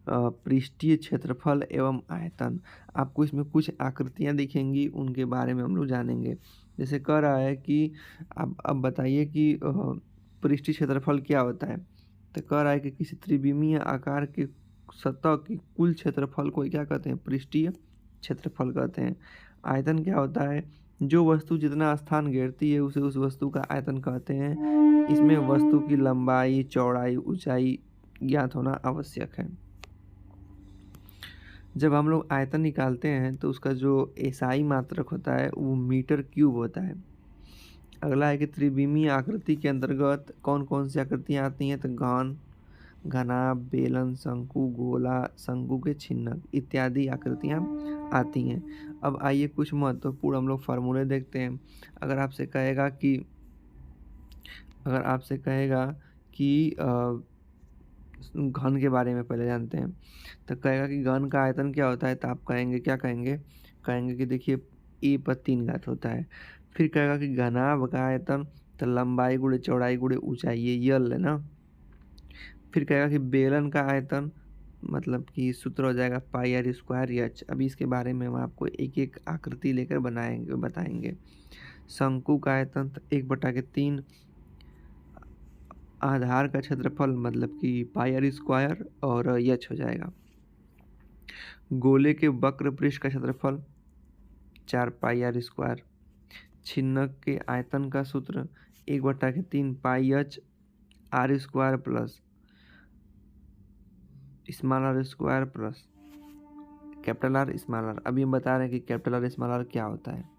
पृष्ठीय क्षेत्रफल एवं आयतन। आपको इसमें कुछ आकृतियां दिखेंगी, उनके बारे में हम लोग जानेंगे। जैसे कह रहा है कि अब बताइए कि पृष्ठीय क्षेत्रफल क्या होता है। तो कह रहा है कि किसी त्रिविमीय आकार के सतह की कुल क्षेत्रफल को क्या कहते हैं, पृष्ठीय क्षेत्रफल कहते हैं। आयतन क्या होता है, जो वस्तु जितना स्थान घेरती है उसे उस वस्तु का आयतन कहते हैं। इसमें वस्तु की लंबाई, चौड़ाई, ऊंचाई ज्ञात होना आवश्यक है। जब हम लोग आयतन निकालते हैं तो उसका जो एसआई मात्रक होता है वो मीटर क्यूब होता है। अगला है कि त्रिविमीय आकृति के अंतर्गत कौन कौन सी आकृतियाँ आती हैं, तो घन, घनाभ, बेलन, शंकु, गोला, शंकु के छिन्नक इत्यादि आकृतियाँ आती हैं। अब आइए कुछ महत्वपूर्ण हम लोग फार्मूले देखते हैं। अगर आपसे कहेगा कि घन के बारे में पहले जानते हैं। तो कहेगा कि घन का आयतन क्या होता है, तो आप कहेंगे क्या कहेंगे, कहेंगे कि देखिए ए पर 3 घात होता है। फिर कहेगा कि घनाभ का आयतन, तो लंबाई गुणे चौड़ाई गुणे ऊंचाई, ये यल है ना। फिर कहेगा कि बेलन का आयतन, मतलब कि सूत्र हो जाएगा पाई आर स्क्वायर एच। अभी इसके बारे में हम आपको एक एक आकृति लेकर बताएंगे। शंकु का आयतन, तो 1/3 आधार का क्षेत्रफल, मतलब कि पाई आर स्क्वायर और एच हो जाएगा। गोले के वक्र पृष्ठ का क्षेत्रफल 4 पाई आर स्क्वायर। छिन्नक के आयतन का सूत्र 1/3 pi H R square plus small R square plus capital R small R. अभी हम बता रहे हैं कि कैपिटल आर स्मॉल आर क्या होता है।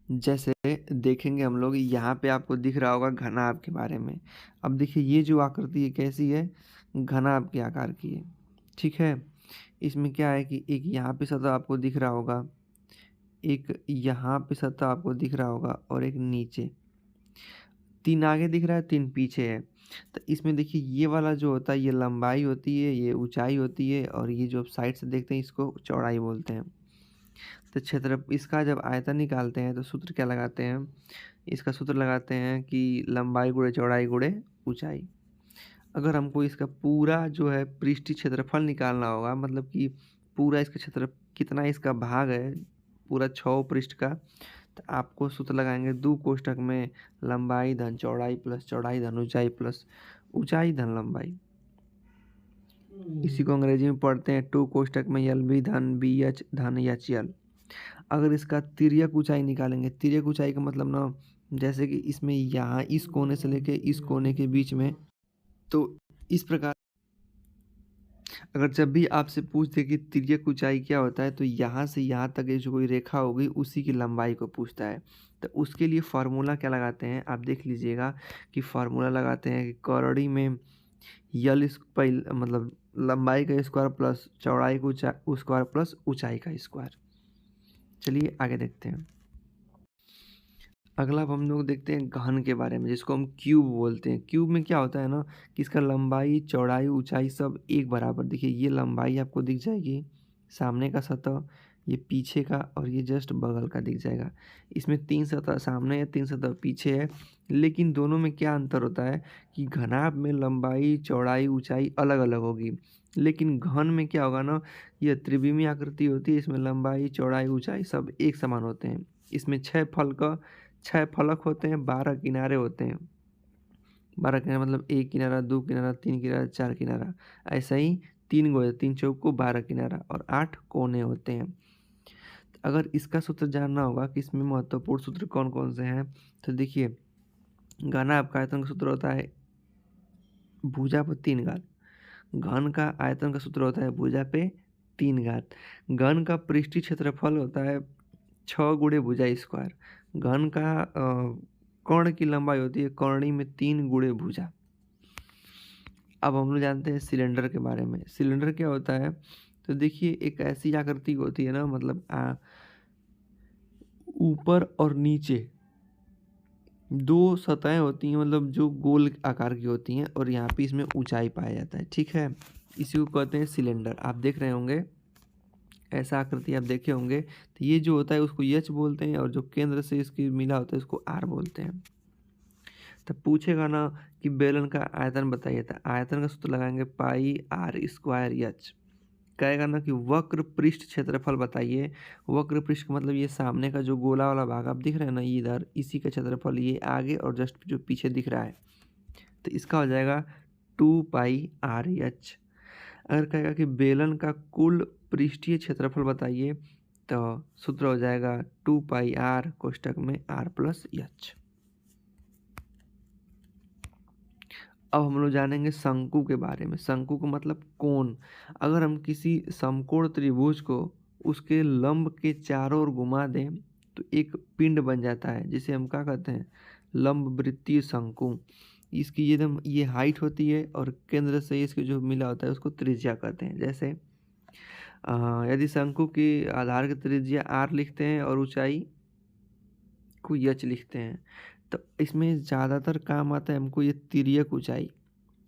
जैसे देखेंगे हम लोग, यहाँ पे आपको दिख रहा होगा घनाभ के बारे में। अब देखिए ये जो आकृति है कैसी है, घनाभ के आकार की है, ठीक है। इसमें क्या है कि एक यहाँ पे सतह आपको दिख रहा होगा, एक यहाँ पे सतह आपको दिख रहा होगा और एक नीचे। 3 आगे दिख रहा है, 3 पीछे है। तो इसमें देखिए ये वाला जो होता है ये लंबाई होती है, ये ऊंचाई होती है, और ये जो आप साइड से देखते हैं इसको चौड़ाई बोलते हैं। तो क्षेत्र इसका जब आयतन निकालते हैं तो सूत्र क्या लगाते हैं, इसका सूत्र लगाते हैं कि लंबाई गुणे चौड़ाई गुणे ऊंचाई। अगर हमको इसका पूरा जो है पृष्ठीय क्षेत्रफल निकालना होगा, मतलब कि पूरा इसका क्षेत्र कितना इसका भाग है पूरा 6 पृष्ठ का, तो आपको सूत्र लगाएंगे 2 कोष्ठक में लंबाई धन चौड़ाई प्लस चौड़ाई धन ऊंचाई प्लस ऊंचाई धन लंबाई। इसी को अंग्रेजी में पढ़ते हैं 2 कोष्ठक में यल बी धन बी एच धन एच यल। अगर इसका तिर्यक ऊंचाई निकालेंगे, तिर्यक ऊंचाई का मतलब ना, जैसे कि इसमें यहाँ इस कोने से लेके इस कोने के बीच में, तो इस प्रकार अगर जब भी आपसे पूछ दे कि तिर्यक ऊंचाई क्या होता है, तो यहाँ से यहाँ तक ये जो कोई रेखा होगी उसी की लंबाई को पूछता है। तो उसके लिए फार्मूला क्या लगाते हैं, आप देख लीजिएगा कि फार्मूला लगाते हैं कि कौरड़ी में यल मतलब लंबाई का स्क्वायर प्लस चौड़ाई का स्क्वायर प्लस ऊंचाई का स्क्वायर। चलिए आगे देखते हैं। अगला अब हम लोग देखते हैं घन के बारे में, जिसको हम क्यूब बोलते हैं। क्यूब में क्या होता है ना कि इसका लंबाई चौड़ाई ऊंचाई सब एक बराबर। देखिए ये लंबाई आपको दिख जाएगी, सामने का सतह, ये पीछे का, और ये जस्ट बगल का दिख जाएगा। इसमें 3 सतह सामने है, 3 सतह पीछे है, लेकिन दोनों में क्या अंतर होता है कि घनाभ में लंबाई चौड़ाई ऊंचाई अलग अलग होगी, लेकिन घन में क्या होगा ना, यह त्रिविमीय आकृति होती है, इसमें लंबाई चौड़ाई ऊंचाई सब एक समान होते हैं। इसमें 6 फलक होते हैं, 12 किनारे होते हैं। 12 किनारे मतलब 1 किनारा, 2 किनारा, 3 किनारा, 4 किनारा, ऐसा ही 3 गो 3 चौक को 12 किनारा और 8 कोने होते हैं। अगर इसका सूत्र जानना होगा कि इसमें महत्वपूर्ण सूत्र कौन कौन से हैं, तो देखिए घनाभ का आयतन का सूत्र होता है भुजा पर 3 घात। घन का आयतन का सूत्र होता है भुजा पे 3 घात। घन का पृष्ठीय क्षेत्रफल होता है 6 गुणे भुजा स्क्वायर। घन का कर्ण की लंबाई होती है कर्णी में 3 गुणे भुजा। अब हम लोग जानते हैं सिलेंडर के बारे में। सिलेंडर क्या होता है, तो देखिए एक ऐसी आकृति होती है ना, मतलब ऊपर और नीचे 2 सतहें होती हैं, मतलब जो गोल आकार की होती हैं, और यहाँ पे इसमें ऊंचाई पाया जाता है, ठीक है। इसी को कहते हैं सिलेंडर। आप देख रहे होंगे ऐसा आकृति आप देखे होंगे, तो ये जो होता है उसको एच बोलते हैं, और जो केंद्र से इसकी मिला होता है उसको आर बोलते हैं। तो पूछेगा ना कि बेलन का आयतन बताइए, तो आयतन का सूत्र लगाएंगे पाई आर स्क्वायर एच। कहेगा ना कि वक्र पृष्ठ क्षेत्रफल बताइए। वक्र पृष्ठ का मतलब ये सामने का जो गोला वाला भाग आप दिख रहे हैं ना, ये इधर, इसी का क्षेत्रफल ये आगे और जस्ट जो पीछे दिख रहा है, तो इसका हो जाएगा 2 पाई आर एच। अगर कहेगा कि बेलन का कुल पृष्ठीय क्षेत्रफल बताइए, तो सूत्र हो जाएगा 2 पाई आर कोष्ठक में आर प्लस एच। अब हम लोग जानेंगे शंकु के बारे में। शंकु का मतलब कोण। अगर हम किसी समकोण त्रिभुज को उसके लंब के चारों ओर घुमा दें तो एक पिंड बन जाता है, जिसे हम क्या कहते हैं, लंब वृत्तीय शंकु। इसकी ये एकदम ये हाइट होती है और केंद्र से इसके जो मिला होता है उसको त्रिज्या कहते हैं। जैसे यदि शंकु की आधार की त्रिज्या r लिखते हैं और ऊंचाई को h लिखते हैं, तो इसमें ज़्यादातर काम आता है हमको ये तिर्यक ऊंचाई,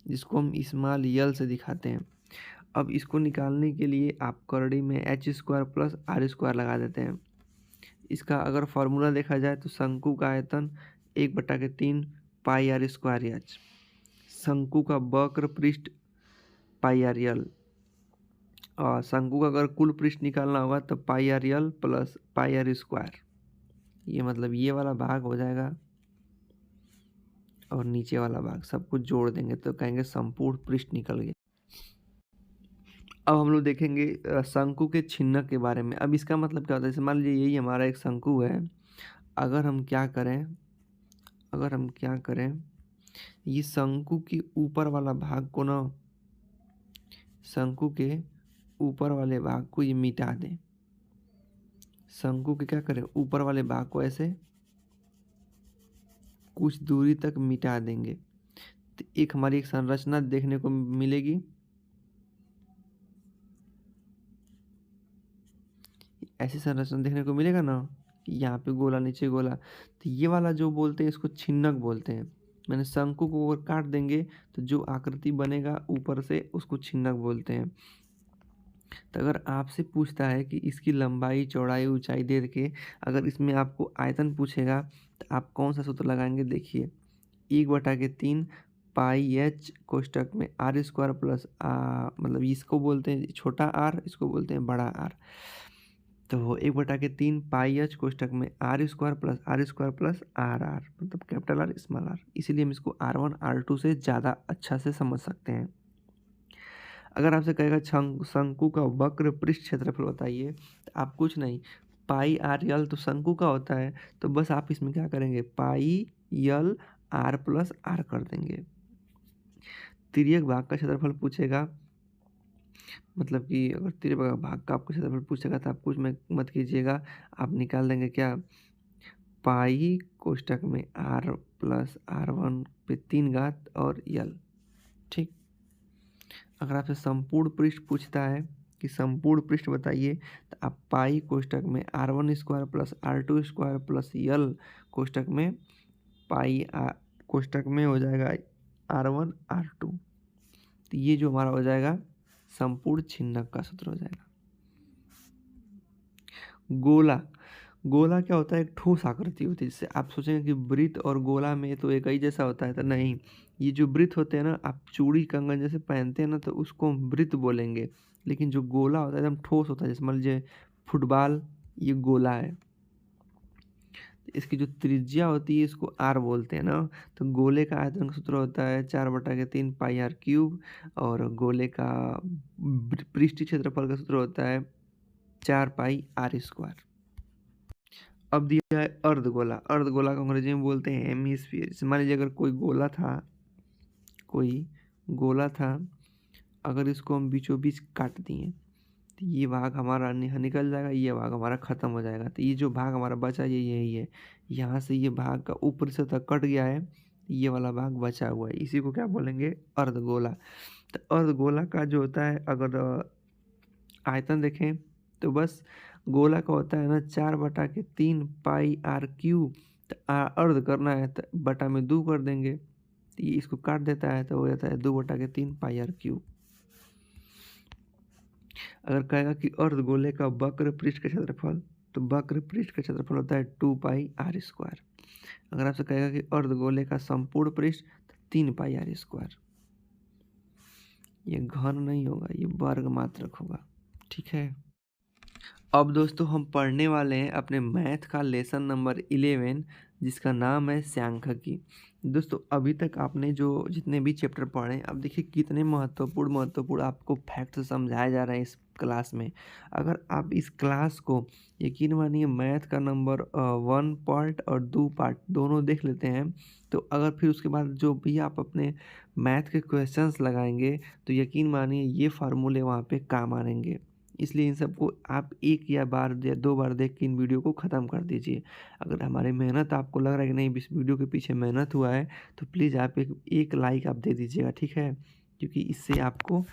जिसको हम स्मॉल यल से दिखाते हैं। अब इसको निकालने के लिए आप करड़ी में h square plus r square लगा देते हैं। इसका अगर फॉर्मूला देखा जाए तो शंकु का आयतन 1/3 पाई आर स्क्वायर एच, शंकु का वक्र पृष्ठ पाई आर यल, और शंकु का अगर कुल पृष्ठ निकालना होगा तो pi R L plus pi R square. ये मतलब ये वाला भाग हो जाएगा और नीचे वाला भाग सब कुछ जोड़ देंगे तो कहेंगे संपूर्ण पृष्ठ निकल गया। अब हम लोग देखेंगे शंकु के छिन्नक के बारे में। अब इसका मतलब क्या होता है, जैसे मान लीजिए यही हमारा एक शंकु है, अगर हम क्या करें ये शंकु के ऊपर वाला भाग को ना, शंकु के ऊपर वाले भाग को ये मिटा दें। शंकु के क्या करें, ऊपर वाले भाग को ऐसे कुछ दूरी तक मिटा देंगे तो एक हमारी एक संरचना देखने को मिलेगी। ऐसी संरचना देखने को मिलेगा ना, यहाँ पे गोला नीचे गोला, तो ये वाला जो बोलते हैं इसको छिन्नक बोलते हैं। मैंने शंकु को अगर काट देंगे तो जो आकृति बनेगा ऊपर से उसको छिन्नक बोलते हैं। तो अगर आपसे पूछता है कि इसकी लंबाई चौड़ाई ऊंचाई दे के अगर इसमें आपको आयतन पूछेगा तो आप कौन सा सूत्र लगाएंगे, देखिए 1/3 पाई एच कोष्टक में आर स्क्वायर प्लस मतलब इसको बोलते हैं छोटा आर, इसको बोलते हैं बड़ा आर। तो 1/3 पाई एच कोष्टक में R square plus R R मतलब कैपिटल आर स्मॉल आर, इसीलिए हम इसको R1 R2 से ज़्यादा अच्छा से समझ सकते हैं। अगर आपसे कहेगा शंकु का वक्र पृष्ठ क्षेत्रफल बताइए तो आप कुछ नहीं, पाई आर यल तो शंकु का होता है, तो बस आप इसमें क्या करेंगे पाई यल आर प्लस आर कर देंगे। तिर्यक भाग का क्षेत्रफल पूछेगा, मतलब कि अगर तिर्यक भाग का आपको क्षेत्रफल पूछेगा तो आप कुछ मत कीजिएगा, आप निकाल देंगे क्या, पाई कोष्टक में आर प्लस R1 पे 3 घात और यल। ठीक, अगर आपसे संपूर्ण पृष्ठ पूछता है कि संपूर्ण पृष्ठ बताइए तो आप पाई कोष्टक में R1 square plus R2 square plus L कोष्टक में पाई कोष्टक में हो जाएगा R1 R2। तो ये जो हमारा हो जाएगा संपूर्ण छिन्नक का सूत्र हो जाएगा। गोला, गोला क्या होता है, एक ठोस आकृति होती है, जिससे आप सोचेंगे कि वृत्त और गोला में तो एक ही जैसा होता है, तो नहीं, ये जो वृत्त होते हैं ना, आप चूड़ी कंगन जैसे पहनते हैं ना तो उसको हम वृत्त बोलेंगे, लेकिन जो गोला होता है एकदम ठोस होता है, जैसे मान लीजिए फुटबॉल ये गोला है, इसकी जो त्रिज्या होती है इसको r बोलते हैं ना। तो गोले का आयतन का सूत्र होता है 4/3 पाई आर क्यूब, और गोले का पृष्ठीय क्षेत्रफल का सूत्र होता है 4 पाई आर स्क्वायर। अब दिया है अर्धगोला, अर्धगोला को अंग्रेजी में बोलते हैं हेमिस्फीयर। मान लीजिए अगर कोई गोला था, अगर इसको हम बीचों बीच काट दिए तो ये भाग हमारा निकल जाएगा, ये भाग हमारा ख़त्म हो जाएगा। तो ये जो भाग हमारा बचा ये यही है, यहाँ से ये भाग का ऊपर से तक कट गया है, ये वाला भाग बचा हुआ है, इसी को क्या बोलेंगे, अर्धगोला। तो अर्धगोला का जो होता है अगर आयतन देखें तो बस गोला का होता है ना 4/3 पाई आर क्यूब, तो अर्ध करना है तो बटा में 2 कर देंगे, तो ये इसको काट देता है तो हो जाता है 2/3 पाई आर क्यूब। अगर कहेगा कि अर्धगोले का वक्र पृष्ठ का क्षेत्रफल, तो वक्र पृष्ठ का क्षेत्रफल होता है 2 पाई आर स्क्वायर। अगर आपसे कहेगा कि अर्धगोले का संपूर्ण पृष्ठ, तो 3 पाई आर स्क्वायर। ये घन नहीं होगा, ये वर्ग मात्रक होगा। ठीक है, अब दोस्तों हम पढ़ने वाले हैं अपने मैथ का लेसन नंबर 11, जिसका नाम है सांख्यिकी। दोस्तों अभी तक आपने जो जितने भी चैप्टर पढ़े, अब देखिए कितने महत्वपूर्ण आपको फैक्ट समझाए जा रहे हैं इस क्लास में। अगर आप इस क्लास को यकीन मानिए मैथ का नंबर 1 पार्ट और 2 पार्ट दोनों देख लेते हैं, तो अगर फिर उसके बाद जो भी आप अपने मैथ के क्वेश्चंस लगाएंगे तो यकीन मानिए ये फार्मूले वहाँ पे काम आएंगे। इसलिए इन सबको आप एक या बार या 2 बार देख के इन वीडियो को ख़त्म कर दीजिए। अगर हमारी मेहनत आपको लग रहा है कि नहीं इस वीडियो के पीछे मेहनत हुआ है, तो प्लीज़ आप एक लाइक आप दे दीजिएगा, ठीक है? क्योंकि इससे आपको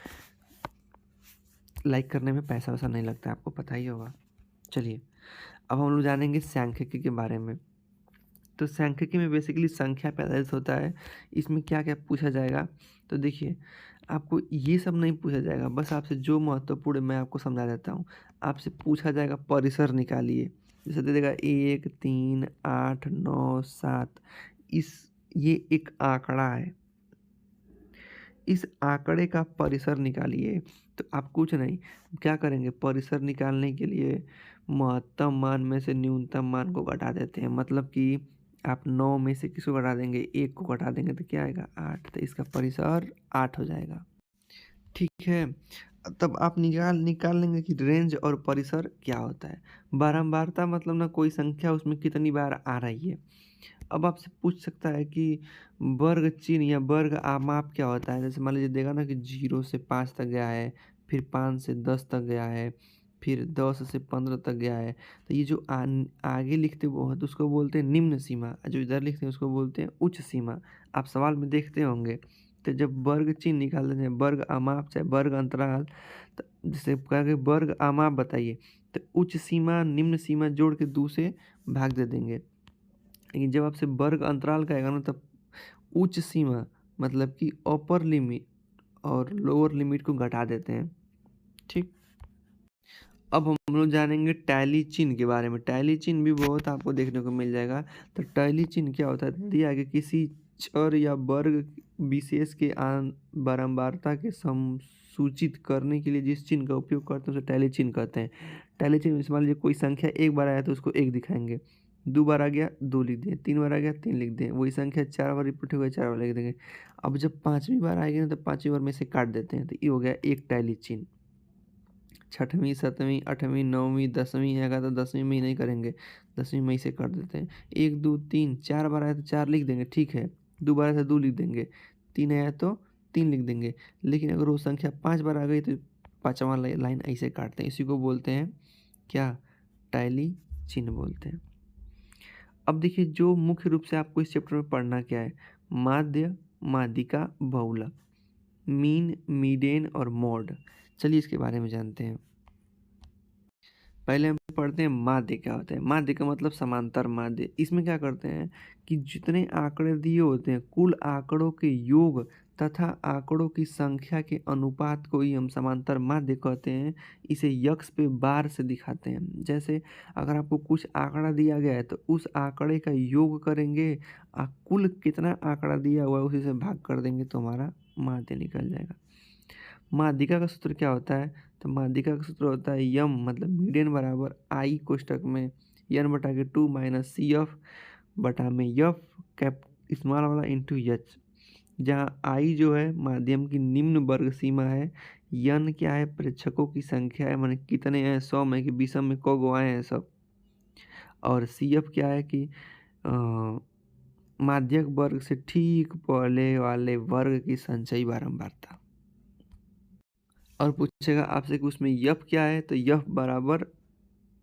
लाइक करने में पैसा-वैसा नहीं लगता है, आपको पता ही होगा। चलिए, अब हम लोग जानेंगे सांख्यिकी के बारे में। तो सांख्यिकी में बेसिकली संख्या पे आधारित होता है। इसमें क्या-क्या पूछा जाएगा, तो देखिए आपको ये सब नहीं पूछा जाएगा, बस आपसे जो महत्वपूर्ण है मैं आपको समझा देता हूँ। आपसे पूछा जाएगा परिसर निकालिए, जैसे दे देगा 1, 3, 8, 9, 7 ये एक आंकड़ा है। इस आंकड़े का परिसर निकालिए। तो आप कुछ नहीं, क्या करेंगे परिसर निकालने के लिए महत्तम मान में से न्यूनतम मान को घटा देते हैं। मतलब कि आप 9 में से किसको घटा देंगे, 1 को घटा देंगे तो क्या आएगा 8, तो इसका परिसर 8 हो जाएगा। ठीक है, तब आप निकाल लेंगे कि रेंज और परिसर क्या होता है। बारंबारता मतलब ना कोई संख्या उसमें कितनी बार आ रही है। अब आपसे पूछ सकता है कि वर्ग चिन्ह या वर्ग माप क्या होता है। जैसे मान लीजिए देगा ना कि 0 से 5 तक गया है, फिर 5 से 10 तक गया है, फिर 10 से 15 तक गया है। तो ये जो आगे लिखते वो हैं तो उसको बोलते हैं निम्न सीमा, जो इधर लिखते हैं उसको बोलते हैं उच्च सीमा। आप सवाल में देखते होंगे। तो जब वर्ग चिन्ह निकालते हैं, वर्ग अमाप चाहे वर्ग अंतराल, तो जैसे कहा कि वर्ग अमाप बताइए, तो उच्च सीमा निम्न सीमा जोड़ के 2 से भाग दे देंगे। लेकिन जब आपसे वर्ग अंतराल का आएगा ना, तब उच्च सीमा मतलब कि अपर लिमिट और लोअर लिमिट को घटा देते हैं। ठीक, अब हम लोग जानेंगे टैली चिन्ह के बारे में। टैली चिन्ह भी बहुत आपको देखने को मिल जाएगा। तो टैली चिन्ह क्या होता है, दिया कि किसी चर या वर्ग विशेष के बारंबारता के सूचित करने के लिए जिस चिन्ह का उपयोग करते हैं उसे टैली चिन्ह कहते हैं। टैली चिन्ह मान लीजिए कोई संख्या एक बार आया तो उसको 1 दिखाएंगे, 2 बार आ गया 2 लिख दें, 3 बार आ गया 3 लिख दें, वही संख्या 4 बार रिपीट हो गया 4 बार लिख देंगे। अब जब 5वीं बार आएगी ना, तो 5वीं बार में से काट देते हैं, तो ये हो गया एक टैली चिन्ह। 6वीं 7वीं 8वीं 9वीं 10वीं आएगा तो 10वीं में ही नहीं करेंगे, 10वीं में से कर देते हैं। 1 2 3 4 बार आया तो 4 लिख देंगे, ठीक है। 2 बार आया तो 2 लिख देंगे, 3 आया तो 3 लिख देंगे। लेकिन अगर वो संख्या 5 बार आ गई तो 5वां लाइन ऐसे काटते हैं। इसी को बोलते हैं क्या, टैली चिन्ह बोलते हैं। अब देखिए जो मुख्य रूप से आपको इस चैप्टर में पढ़ना क्या है, माध्य, माध्यिका, बहुलक, मीन, मीडियन और मोड। चलिए इसके बारे में जानते हैं। पहले हम पढ़ते हैं माध्य क्या होता है। माध्य का मतलब समांतर माध्य। इसमें क्या करते हैं कि जितने आंकड़े दिए होते हैं कुल आंकड़ों के योग तथा आंकड़ों की संख्या के अनुपात को ही हम समांतर माध्य कहते हैं। इसे यक्ष पे बार से दिखाते हैं। जैसे अगर आपको कुछ आंकड़ा दिया गया है तो उस आंकड़े का योग करेंगे, कुल कितना आंकड़ा दिया हुआ है उसी से भाग कर देंगे तो हमारा माध्य निकल जाएगा। माध्यिका का सूत्र क्या होता है, तो माध्यिका का सूत्र होता है यम मतलब मीडियन बराबर आई कोष्टक में यन बटा के 2 माइनस सी एफ बटा में यफ कैप स्मॉल वाला इंटू एच, जहाँ आई जो है माध्यम की निम्न वर्ग सीमा है, यन क्या है प्रेक्षकों की संख्या है, माने कितने हैं 100 में कि विषम में को गो आए हैं सब, और सी एफ क्या है कि माध्यक वर्ग से ठीक पहले वाले वर्ग की संचयी बारंबारता। और पूछेगा आपसे कि उसमें यफ क्या है, तो यफ बराबर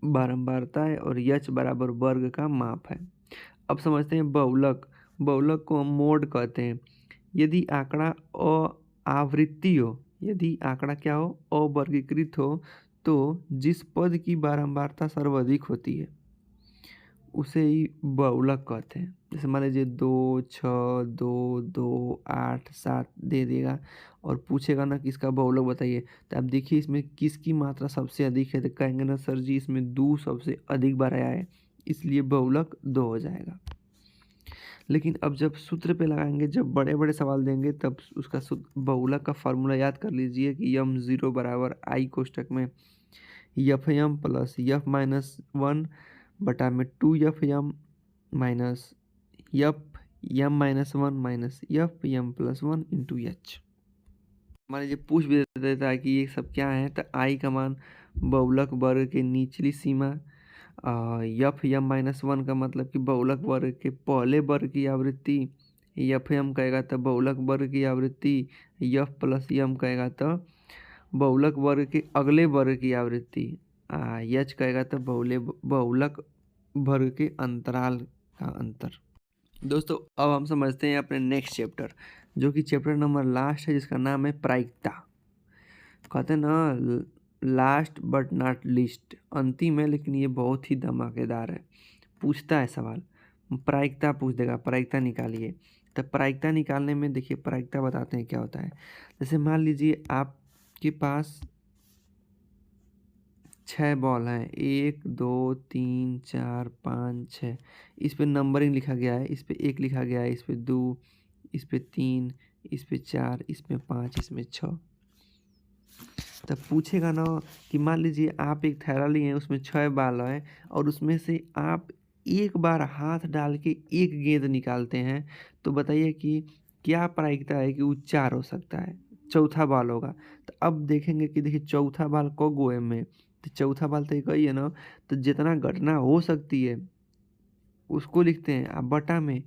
बारंबारता है और यच बराबर वर्ग का माप है। अब समझते हैं बहुलक। बहुलक को हम मोड कहते हैं। यदि आंकड़ा आवृत्ति हो, यदि आंकड़ा क्या हो अवर्गीकृत हो, तो जिस पद की बारंबारता सर्वाधिक होती है उसे ही बहुलक कहते हैं। जैसे मान लीजिए 2 6 2 2 8 7 दे देगा और पूछेगा ना कि इसका बहुलक बताइए, तो आप देखिए इसमें किसकी मात्रा सबसे अधिक है, तो कहेंगे ना सर जी इसमें 2 सबसे अधिक बार आया है इसलिए बहुलक 2 हो जाएगा। लेकिन अब जब सूत्र पे लगाएंगे, जब बड़े बड़े सवाल देंगे तब उसका बहुलक का फॉर्मूला याद कर लीजिए कि यम 0 बराबर आई कोष्टक में यफ यम प्लस यफ माइनस 1 बटा में 2 यफ यम माइनस यफ यम माइनस 1 माइनस यफ यम प्लस 1 इंटू एच। मान लीजिए पूछ भी देता है कि ये सब क्या है, तो आई का मान बहुलक वर्ग के निचली सीमा, यफ यम माइनस 1 का मतलब कि बहुलक वर्ग के पहले वर्ग की आवृत्ति, यफ यम कहेगा तो बहुलक वर्ग की आवृत्ति, यफ प्लस यम कहेगा तो बहुलक वर्ग के अगले वर्ग की आवृत्ति। यच कहेगा तो बहुलक वर्ग के अंतराल का अंतर। दोस्तों अब हम समझते हैं अपने नेक्स्ट चैप्टर, जो कि चैप्टर नंबर लास्ट है, जिसका नाम है प्रायिकता। कहते हैं ना लास्ट बट नॉट लीस्ट, अंतिम है लेकिन ये बहुत ही धमाकेदार है। पूछता है सवाल, प्रायिकता पूछ देगा, प्रायिकता निकालिए। तो प्रायिकता निकालने में देखिए, प्रायिकता बताते हैं क्या होता है। जैसे मान लीजिए आपके पास 6 बॉल हैं, 1 2 3 4 5 6। इस पे नंबरिंग लिखा गया है, इस पे 1 लिखा गया है, इस पे 2, इस पे 3, इस पे 4, इसमें 5, इसमें 6। तब पूछेगा ना कि मान लीजिए आप एक थैला लिए हैं, उसमें 6 बॉल हैं और उसमें से आप एक बार हाथ डाल के एक गेंद निकालते हैं, तो बताइए कि क्या प्रायिकता है कि वो 4 हो सकता है, चौथा बॉल होगा। तो अब देखेंगे कि देखिए चौथा बॉल को गोए में, तो चौथा बॉल तो एक ही है ना। तो जितना घटना हो सकती है उसको लिखते हैं, अब बटा में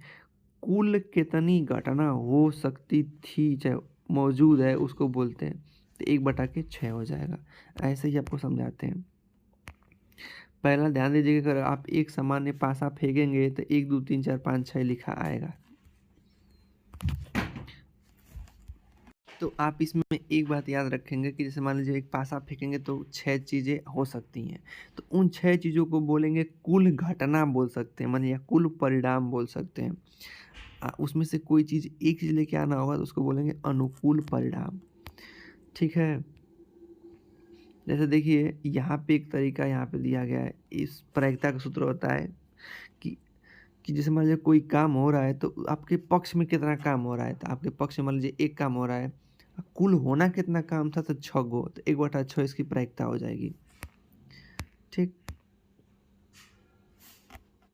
कुल कितनी घटना हो सकती थी चाहे मौजूद है उसको बोलते हैं। तो 1/6 हो जाएगा। ऐसे ही आपको समझाते हैं। पहला ध्यान दीजिएगा, अगर आप एक सामान्य पासा फेंकेंगे तो 1 2 3 4 5 6 लिखा आएगा। तो आप इसमें एक बात याद रखेंगे कि जैसे मान लीजिए एक पासा फेंकेंगे तो 6 चीज़ें हो सकती हैं। तो उन 6 चीज़ों को बोलेंगे कुल घटना बोल सकते हैं, माने या कुल परिणाम बोल सकते हैं। उसमें से कोई चीज़ एक चीज़ लेके आना होगा तो उसको बोलेंगे अनुकूल परिणाम। ठीक है। जैसे देखिए यहाँ पे एक तरीका यहाँ पे दिया गया है। इस प्रायिकता का सूत्र होता है कि जैसे मान लीजिए कोई काम हो रहा है तो आपके पक्ष में कितना काम हो रहा है। तो आपके पक्ष में मान लीजिए एक काम हो रहा है, कुल होना कितना काम था तो 6 गो, तो 1/6 इसकी प्रायिकता हो जाएगी। ठीक।